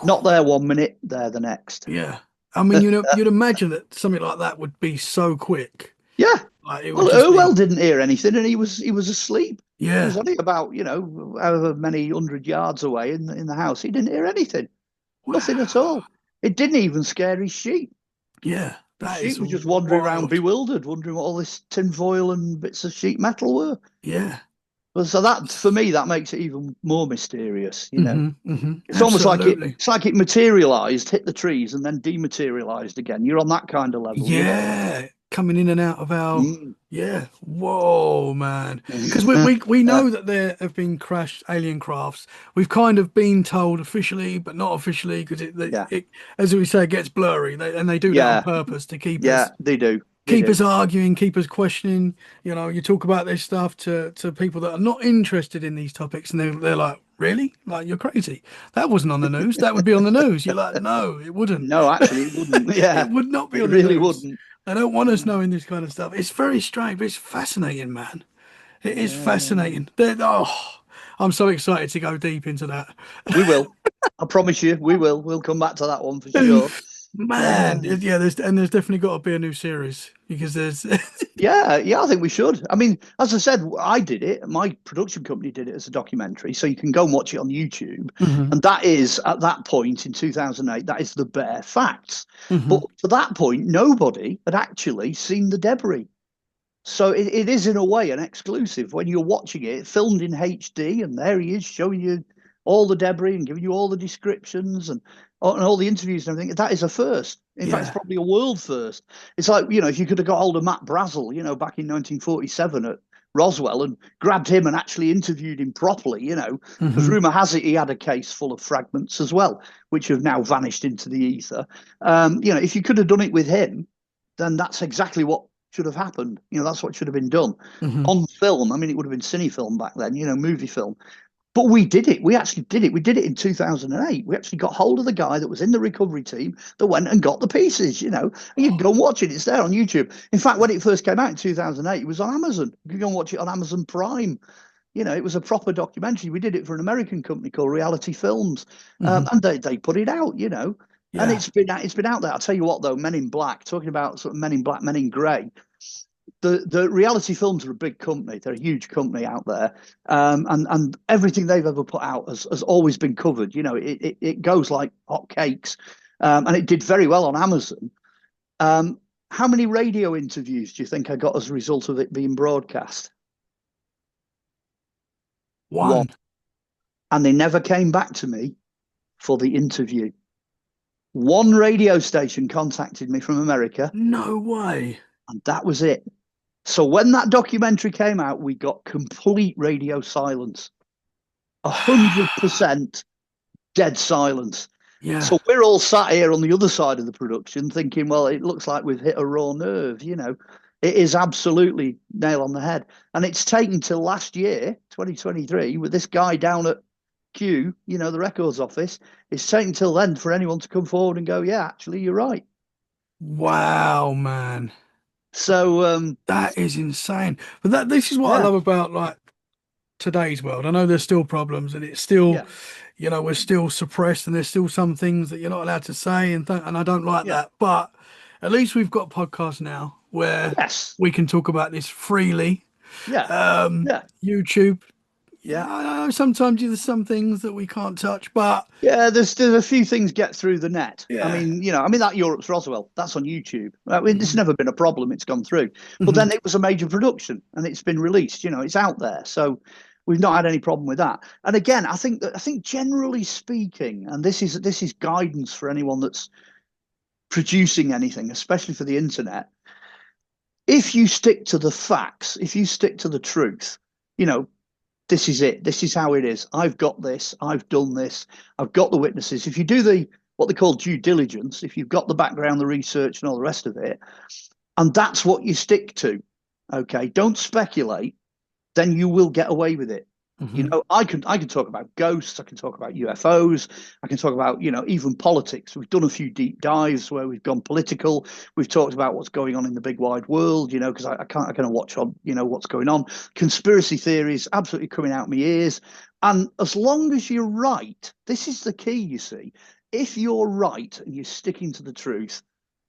Not there 1 minute, there the next. Yeah. I mean, you'd imagine that something like that would be so quick. Yeah. Like it would Well, just be. Irwell didn't hear anything, and he was asleep. He Yeah. was only about, however many 100 yards away in the house. He didn't hear anything, nothing at Wow. all. It didn't even scare his sheep. Yeah. His That sheep is was just wandering around wild. bewildered, wondering what all this tinfoil and bits of sheet metal were. Yeah. But so that, for me, that makes it even more mysterious. It's almost like Absolutely. it materialized, hit the trees, and then dematerialized again. You're on that kind of level. Yeah, coming in and out of our Mm. yeah. Whoa, man. Because we Yeah, know that there have been crashed alien crafts. We've kind of been told officially, but not officially, because yeah, it as we say, it gets blurry. And they do that on yeah, purpose to yeah. They do, they keep do. us arguing, keep us questioning. You know, you talk about this stuff to people that are not interested in these topics, and they're like, "Really? Like you're crazy? That wasn't on the news. That would be on the news." You're like, "No, it wouldn't. No, actually, it wouldn't. Yeah, It would not be it on the really news. wouldn't. They don't want us knowing this kind of stuff. It's very strange, but it's fascinating, man. It is Yeah. fascinating. I'm so excited to go deep into that. We will. I promise you, we will. We'll come back to that one for sure. Man, Yeah. yeah, there's definitely got to be a new series because there's Yeah, yeah, I think we should. I mean, as I said, I did it. My production company did it as a documentary, so you can go and watch it on YouTube. hmm And that is, at that point in 2008, that is the bare facts. But hmm to that point, nobody had actually seen the debris. So it is, in a way, an exclusive. When you're watching it, filmed in HD, and there he is showing you all the debris and giving you all the descriptions and all the interviews and everything. That is a first. In fact, it's Yeah. probably a world first. It's like, if you could have got hold of Matt Brazel, back in 1947 at Roswell and grabbed him and actually interviewed him properly, because hmm rumor has it he had a case full of fragments as well, which have now vanished into the ether. If you could have done it with him, then that's exactly what should have happened. That's what should have been done hmm on film. I mean, it would have been cine film back then, movie film. But we did it. We actually did it. We did it in 2008. We actually got hold of the guy that was in the recovery team that went and got the pieces. And you can go and watch it. It's there on YouTube. In fact, when it first came out in 2008, it was on Amazon. You can go and watch it on Amazon Prime. It was a proper documentary. We did it for an American company called Reality Films, hmm and they put it out. And Yeah. it's been out there. I'll tell you what, though, Men in Black. Talking about sort of Men in Black, Men in Grey. The reality films are a big company. They're a huge company out there, and everything they've ever put out has always been covered. It goes like hot cakes, and it did very well on Amazon. How many radio interviews do you think I got as a result of it being broadcast? One. One. And they never came back to me for the interview. One radio station contacted me from America, No way. and that was it. So when that documentary came out, we got complete radio silence, 100% dead silence. Yeah. So we're all sat here on the other side of the production thinking, well, it looks like we've hit a raw nerve. It is absolutely nail on the head. And it's taken till last year, 2023, with this guy down at Q, the records office. It's taken till then for anyone to come forward and go, yeah, actually, you're right. Wow, man. So, That is insane. But this is what I yeah, love about like today's world. I know there's still problems and it's still, yeah, we're still suppressed and there's still some things that you're not allowed to say and I don't like yeah, that. But at least we've got podcasts now where yes, we can talk about this freely. yeah, yeah. YouTube, Yeah. I know sometimes there's some things that we can't touch, but Yeah, there's a few things get through the net. I yeah. mean, that Europe's Roswell, that's on YouTube. I mean, it's hmm never been a problem. It's gone through. But hmm then it was a major production and it's been released, it's out there. So we've not had any problem with that. And again, I think generally speaking, and this is guidance for anyone that's producing anything, especially for the internet, if you stick to the facts, if you stick to the truth, you know, this is it. This is how it is. I've got this. I've done this. I've got the witnesses. If you do the what they call due diligence, if you've got the background, the research, and all the rest of it, and that's what you stick to, okay, don't speculate, then you will get away with it. hmm I can talk about ghosts, I can talk about UFOs, I can talk about, even politics. We've done a few deep dives where we've gone political. We've talked about what's going on in the big wide world, because I can't I kind of watch on, what's going on. Conspiracy theories absolutely coming out my ears. And as long as you're right, this is the key, you see. If you're right and you're sticking to the truth,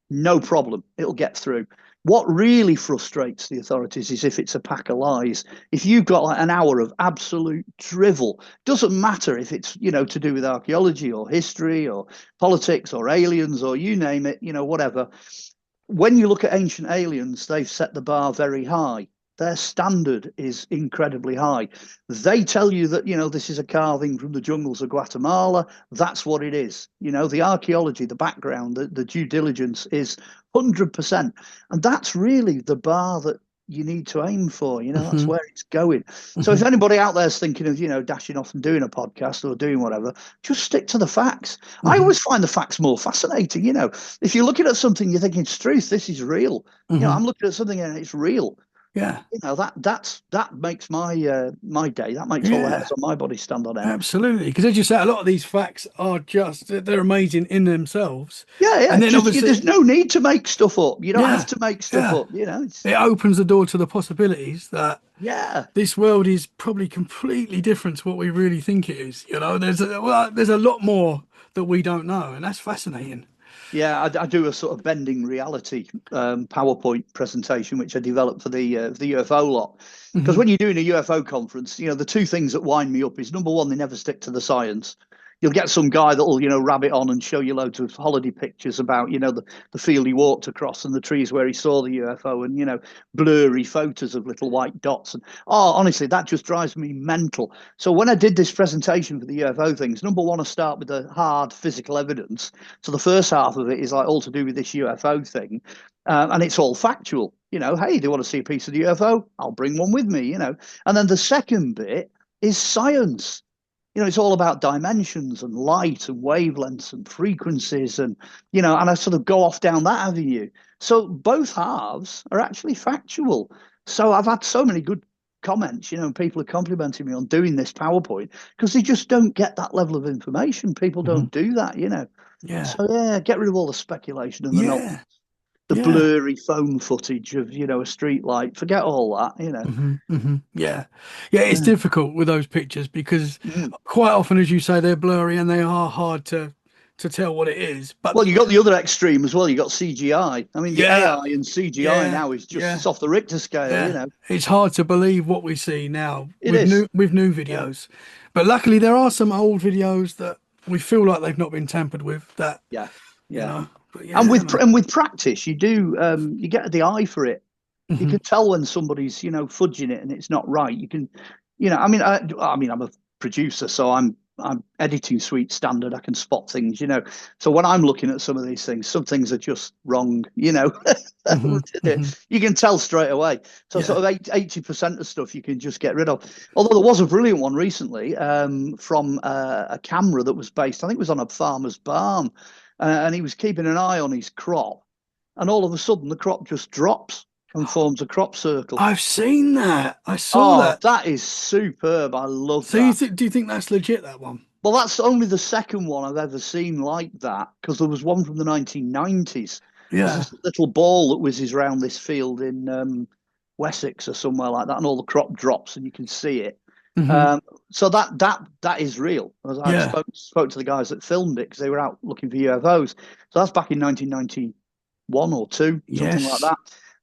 no problem. It'll get through. What really frustrates the authorities is if it's a pack of lies. If you've got like an hour of absolute drivel, doesn't matter if it's, to do with archaeology or history or politics or aliens or you name it, whatever. When you look at ancient aliens, they've set the bar very high. Their standard is incredibly high. They tell you that, this is a carving from the jungles of Guatemala. That's what it is. The archaeology, the background, the due diligence is 100%. And that's really the bar that you need to aim for. That's where it's going. So if anybody out there is thinking of, dashing off and doing a podcast or doing whatever, just stick to the facts. I always find the facts more fascinating. If you're looking at something, you're thinking it's truth, this is real. I'm looking at something and it's real. Yeah. That makes my my day. That makes all the hairs on my body stand on end. Absolutely. Because as you say, a lot of these facts are they're amazing in themselves. Yeah. And then obviously there's no need to make stuff up. You don't have to make stuff up, It opens the door to the possibilities that this world is probably completely different to what we really think it is. There's a lot more that we don't know, and that's fascinating. Yeah, I do a sort of bending reality PowerPoint presentation, which I developed for the UFO lot. Because when you're doing a UFO conference, the two things that wind me up is, number one, they never stick to the science. You'll get some guy that will, rabbit on and show you loads of holiday pictures about, the field he walked across and the trees where he saw the UFO and, blurry photos of little white dots. And honestly, that just drives me mental. So when I did this presentation for the UFO things, number one, I start with the hard physical evidence. So the first half of it is like all to do with this UFO thing. And it's all factual. Hey, they want to see a piece of the UFO? I'll bring one with me, And then the second bit is science. It's all about dimensions and light and wavelengths and frequencies and I sort of go off down that avenue. So both halves are actually factual. So I've had so many good comments, people are complimenting me on doing this PowerPoint because they just don't get that level of information. People don't do that, Yeah. So get rid of all the speculation and the nonsense. The blurry phone footage of a street light. Forget all that. Yeah, it's difficult with those pictures because quite often, as you say, they're blurry and they are hard to tell what it is. But you got the other extreme as well. You got CGI. I mean, the AI and CGI now is just it's off the Richter scale. It's hard to believe what we see now with new videos. But luckily, there are some old videos that we feel like they've not been tampered with. But and with practice, you do you get the eye for it. You can tell when somebody's fudging it and it's not right. You can, I mean I'm a producer, so I'm editing suite standard. I can spot things, So when I'm looking at some of these things, some things are just wrong, You can tell straight away. So sort of 80% of stuff you can just get rid of. Although there was a brilliant one recently from a camera that was based, I think it was on a farmer's barn. And he was keeping an eye on his crop, and all of a sudden the crop just drops and forms a crop circle. I've seen that. I saw that. That is superb. I love that. So do you think that's legit, that one? Well, that's only the second one I've ever seen like that, because there was one from the 1990s. Yeah. There's this little ball that whizzes around this field in Wessex or somewhere like that, and all the crop drops and you can see it. So that is real. I spoke to the guys that filmed it because they were out looking for UFOs. So that's back in 1991 or two, something like that.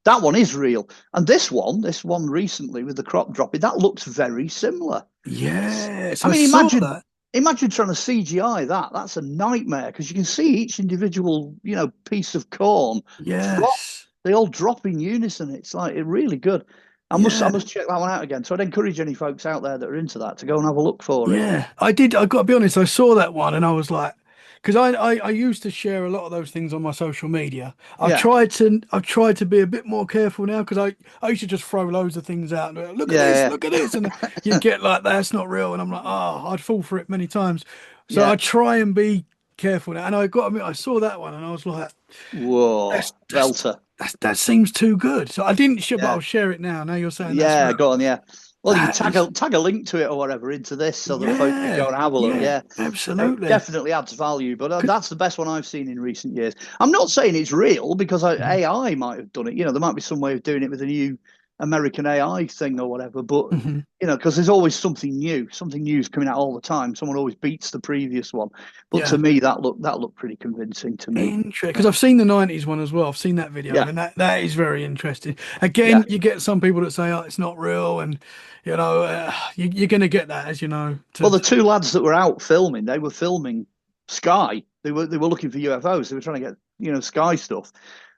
That one is real. And this one recently with the crop dropping, that looks very similar. Yes. I mean, imagine trying to CGI that. That's a nightmare because you can see each individual, piece of corn. Yes. They all drop in unison. It's like really good. I must check that one out again. So I'd encourage any folks out there that are into that to go and have a look for it. Yeah, I did. I've got to be honest. I saw that one and I was like, because I used to share a lot of those things on my social media. I've tried to be a bit more careful now because I used to just throw loads of things out. And look at this, and you get like that's not real, and I'm like, I'd fall for it many times. So I try and be careful now. And I got to admit, I saw that one and I was like, whoa, belter. That seems too good. So I didn't share, but I'll share it now. Now you're saying that's real. Go on, Well, you tag a link to it or whatever into this so that folks can go and have a look. Yeah, absolutely. It definitely adds value, but that's the best one I've seen in recent years. I'm not saying it's real because AI might have done it. There might be some way of doing it with a new American AI thing or whatever. But Hmm. because there's always something new's coming out all the time. Someone always beats the previous one. But to Yeah. me, that looked pretty convincing to me. Interesting, because I've seen the 90s one as well. I've seen that video, Yeah, and that is very interesting. yeah. Again, you get some people that say, "Oh, it's not real," and you're going to get that, as you know. Well, the two lads that were out filming, they were filming sky. They were looking for UFOs. They were trying to get sky stuff.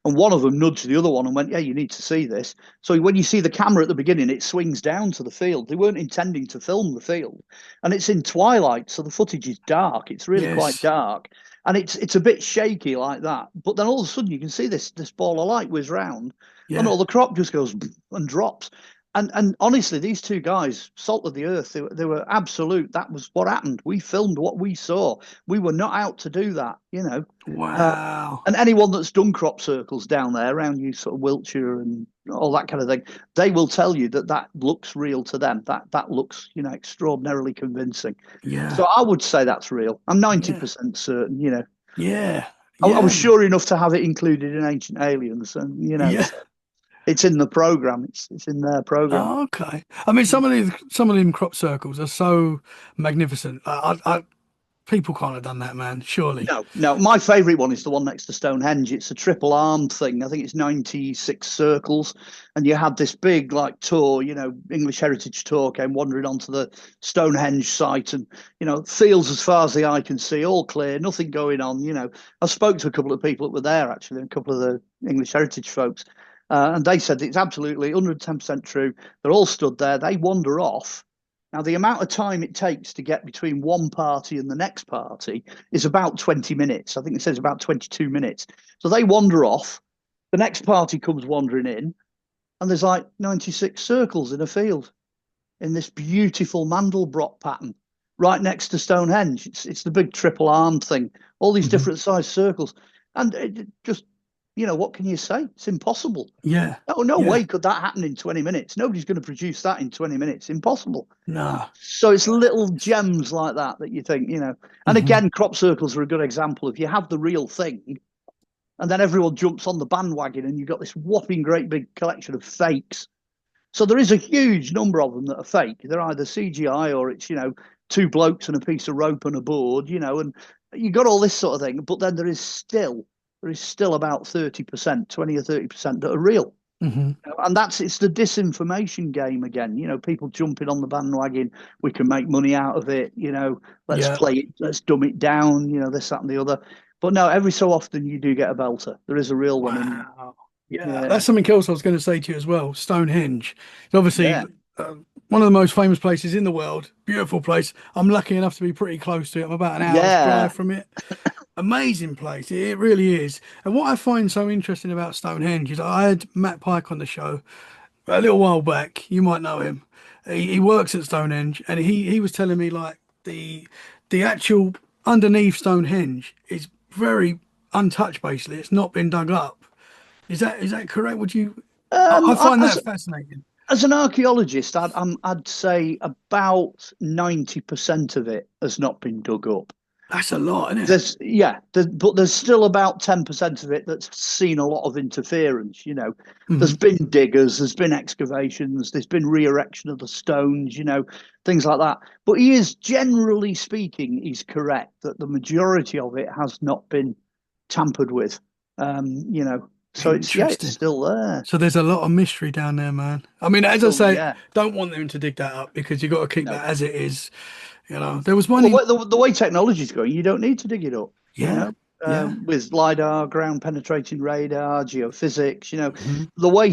And one of them nudged the other one and went, "Yeah, you need to see this." So when you see the camera at the beginning, it swings down to the field. They weren't intending to film the field, and it's in twilight, so the footage is dark. It's really quite Yes, dark, and it's a bit shaky like that. But then all of a sudden, you can see this ball of light whiz round, and yeah, all the crop just goes and drops. And honestly, these two guys, salt of the earth, they were absolute. That was what happened. We filmed what we saw. We were not out to do that. Uh, wow, and anyone that's done crop circles down there around you, sort of Wiltshire and all that kind of thing, they will tell you that that looks real to them. That looks, extraordinarily convincing. yeah, So I would say that's real. I'm yeah, 90% certain. yeah, I was yeah, sure enough to have it included in Ancient Aliens, and yeah. so it's in the program. It's in their program. Oh, okay. I mean, some of them crop circles are so magnificent. People can't have done that, man. Surely. No, no. My favourite one is the one next to Stonehenge. It's a triple armed thing. I think it's 96 circles. And you had this big, like, tour, English heritage tour came wandering onto the Stonehenge site and, fields as far as the eye can see, all clear, nothing going on. I spoke to a couple of people that were there, actually, a couple of the English heritage folks. And they said it's absolutely 110% true. They're all stood there. They wander off. Now, the amount of time it takes to get between one party and the next party is about 20 minutes. I think it says about 22 minutes. So they wander off. The next party comes wandering in, and there's like 96 circles in a field in this beautiful Mandelbrot pattern right next to Stonehenge. It's the big triple armed thing, all these Hmm. different sized circles. And it just, what can you say? It's impossible. Yeah, Oh, no yeah. way could that happen in 20 minutes. Nobody's going to produce that in 20 minutes. Impossible. No. So it's little gems like that you think. And Hmm. again, crop circles are a good example of you have the real thing, and then everyone jumps on the bandwagon, and you've got this whopping great big collection of fakes. So there is a huge number of them that are fake. They're either CGI or it's, two blokes and a piece of rope and a board, and you got all this sort of thing. But then there is still about 30%, 20 or 30% that are real. Hmm. And it's the disinformation game again. People jumping on the bandwagon. We can make money out of it. Let's Yeah. play it. Let's dumb it down. This, that, and the other. But no, every so often you do get a belter. There is a real one in there. Wow. Yeah, Yeah, that's something else I was going to say to you as well. Stonehenge. It's obviously yeah, uh, one of the most famous places in the world. Beautiful place. I'm lucky enough to be pretty close to it. I'm about an hour's yeah. drive from it. Amazing place. It really is. And what I find so interesting about Stonehenge is I had Matt Pike on the show a little while back. You might know him. He works at Stonehenge, and he was telling me like the actual underneath Stonehenge is very untouched. Basically, it's not been dug up. Is that correct? Would you? I find As that fascinating. as an archaeologist, I'd say about 90% of it has not been dug up. That's a lot, isn't it? But there's still about 10% of it that's seen a lot of interference. Hmm. There's been diggers, there's been excavations, there's been re-erection of the stones, things like that. But he is, generally speaking, he's correct that the majority of it has not been tampered with. So it's Interesting. still there. So there's a lot of mystery down there, man. I mean, as I Still, say, yeah, don't want them to dig that up because you got to keep no. that as it is. There was one Well, in. the way technology's going, you don't need to dig it up. You Yeah, know, yeah. with lidar, ground penetrating radar, geophysics. Hmm. The way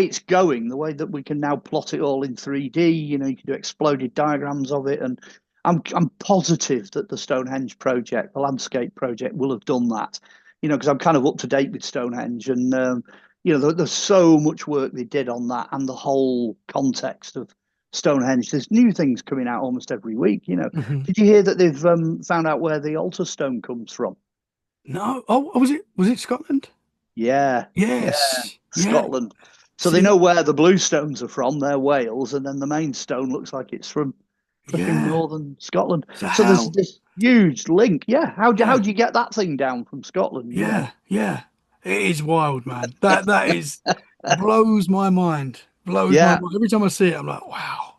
it's going, the way that we can now plot it all in 3D. You can do exploded diagrams of it, and I'm positive that the Stonehenge project, the landscape project, will have done that. Because I'm kind of up to date with Stonehenge, and there's so much work they did on that and the whole context of Stonehenge. There's new things coming out almost every week. Hmm. Did you hear that they've found out where the altar stone comes from? No. Oh, was it Scotland? Yeah, yeah, Yes. Yeah. Scotland. So they See, know where the blue stones are from. They're Wales, and then the main stone looks like it's from freaking yeah. northern Scotland. So So there's how? this huge link. Yeah, how Yeah. do you get that thing down from Scotland? Yeah, Yeah. Yeah. It is wild, man. That is blows my mind. blows my Yeah, mind. Every time I see it, I'm like, wow.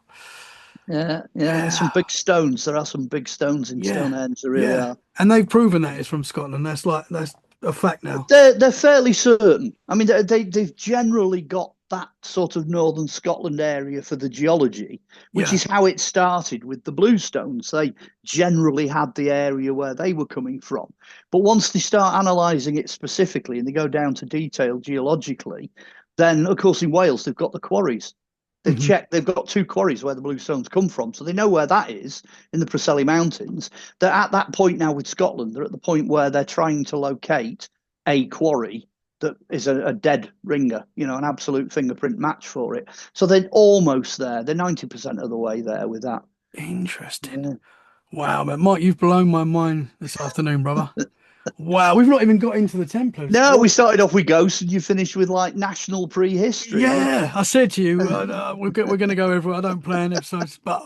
yeah. Some Yeah. big stones. There are some big stones in Yeah. Stonehenge. There really Yeah. are. And they've proven that it's from Scotland. That's a fact now. They're fairly certain. I mean, they've generally got that sort of northern Scotland area for the geology, which Yeah. is how it started with the bluestones. They generally had the area where they were coming from. But once they start analysing it specifically and they go down to detail geologically, then of course in Wales they've got the quarries. They've Hmm. checked, they've got two quarries where the bluestones come from. So they know where that is in the Preseli Mountains. They're at that point now with Scotland. They're at the point where they're trying to locate a quarry that is a dead ringer, an absolute fingerprint match for it. So they're almost there. They're 90% of the way there with that. Interesting. Yeah. Wow, man. Mike, you've blown my mind this afternoon, brother. Wow, we've not even got into the Templars. No, we started off with ghosts and you finished with like national prehistory. Yeah, I said to you, we're going to go over. I don't plan episodes, but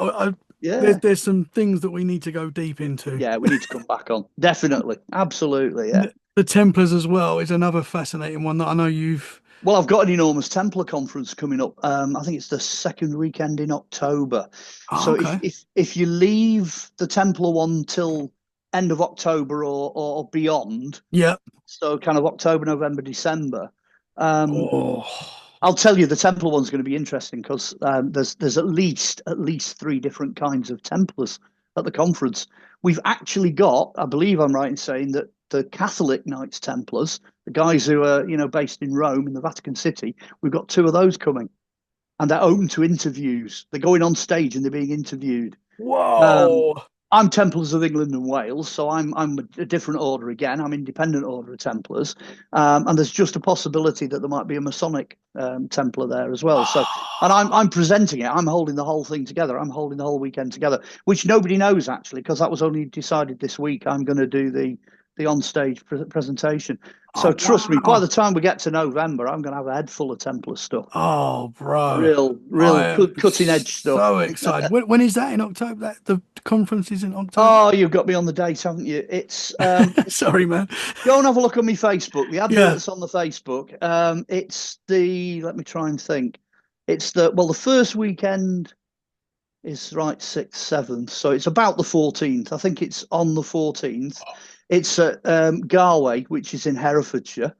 Yeah. there's some things that we need to go deep into. Yeah, we need to come back on. Definitely. Absolutely. Yeah. The Templars as well is another fascinating one that I know you've. Well, I've got an enormous Templar conference coming up. I think it's the second weekend in October. Oh, So if okay. if if you leave the Templar one till end of October or beyond, Yeah. so kind of October, November, December, um, Oh, I'll tell you the Templar one's going to be interesting because there's at least three different kinds of Templars at the conference. We've actually got, I believe I'm right in saying that the Catholic Knights Templars, the guys who are based in Rome in the Vatican City, we've got two of those coming, and they're open to interviews. They're going on stage and they're being interviewed. Um, whoa. I'm Templars of England and Wales, so I'm a different order again. I'm independent order of Templars, and there's just a possibility that there might be a Masonic Templar there as well. So, and I'm presenting it. I'm holding the whole thing together. I'm holding the whole weekend together, which nobody knows actually, because that was only decided this week. I'm going to do the on stage presentation. So Oh, trust me, by wow. the time we get to November, I'm going to have a head full of Templar stuff. Oh, bro. Real I am cutting edge stuff. so excited. When is that in October? That the conference is in October? Oh, you've got me on the date, haven't you? It's Sorry, man. go and have a look on my Facebook. The Yeah. advert's on the Facebook. It's the let me try and think. It's the first weekend is right 6th, 7th, so it's about the 14th. I think it's on the 14th. It's at Garway, which is in Herefordshire,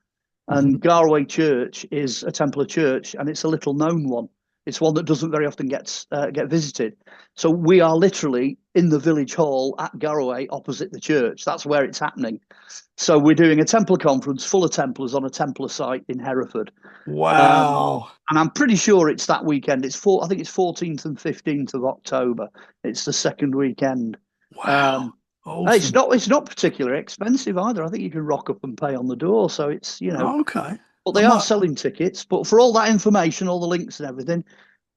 and Mhm. Garway Church is a Templar church, and it's a little known one. It's one that doesn't very often get visited. So we are literally in the village hall at Garraway, opposite the church. That's where it's happening. So we're doing a Templar conference full of Templars on a Templar site in Hereford, Wow. and I'm pretty sure it's that weekend. I think it's 14th and 15th of October. It's the second weekend. Wow. Um, it's Awesome. not particularly expensive either. I think you can rock up and pay on the door. So Okay. but I they are might selling tickets. But for all that information, all the links and everything,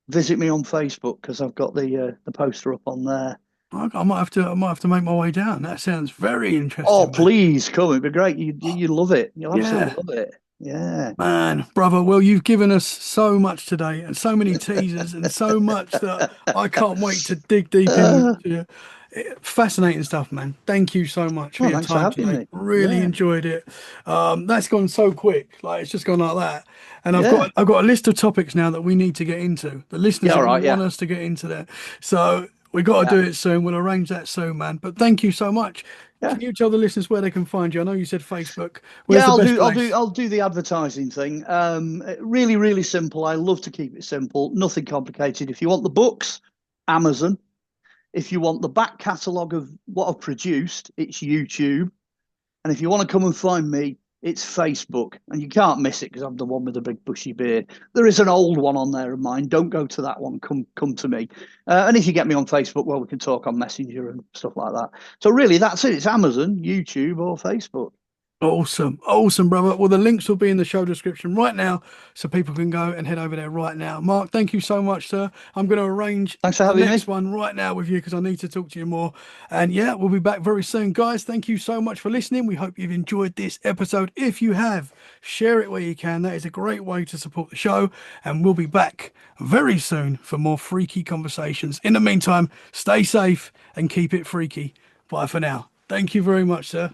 visit me on Facebook because I've got the poster up on there. I might have to make my way down. That sounds very Oh, interesting, man. please come! It'd be great. You love it. You'll absolutely Yeah. love it. Yeah. Man, brother, well, you've given us so much today and so many teasers and so much that I can't wait to dig deep Uh, into. Fascinating stuff, man. Thank you so much for well, your thanks for time having today. me. Really Yeah. enjoyed it. That's gone so quick. Like it's just gone like that. And Yeah. I've got a list of topics now that we need to get into. The Yeah. listeners are All going to right. want Yeah. us to get into that. So we got to Yeah. do it soon. We'll arrange that soon, man. But thank you so much. Yeah. Can you tell the listeners where they can find you? I know you said Facebook. Where's Yeah, the I'll best do I'll do place? I'll do the advertising thing. Really, really simple. I love to keep it simple, nothing complicated. If you want the books, Amazon. If you want the back catalogue of what I've produced, it's YouTube. And if you want to come and find me, it's Facebook. And you can't miss it because I'm the one with the big bushy beard. There is an old one on there of mine. Don't go to that one. Come to me. And if you get me on Facebook, well, we can talk on Messenger and stuff like that. So really, that's it. It's Amazon, YouTube, or Facebook. Awesome. Awesome, brother. Well, the links will be in the show description right now, so people can go and head over there right now. Mark, thank you so much, sir. I'm going to arrange Thanks for the having next me. one right now with you because I need to talk to you more. And yeah, we'll be back very soon. Guys, thank you so much for listening. We hope you've enjoyed this episode. If you have, share it where you can. That is a great way to support the show. And we'll be back very soon for more freaky conversations. In the meantime, stay safe and keep it freaky. Bye for now. Thank you very much, sir.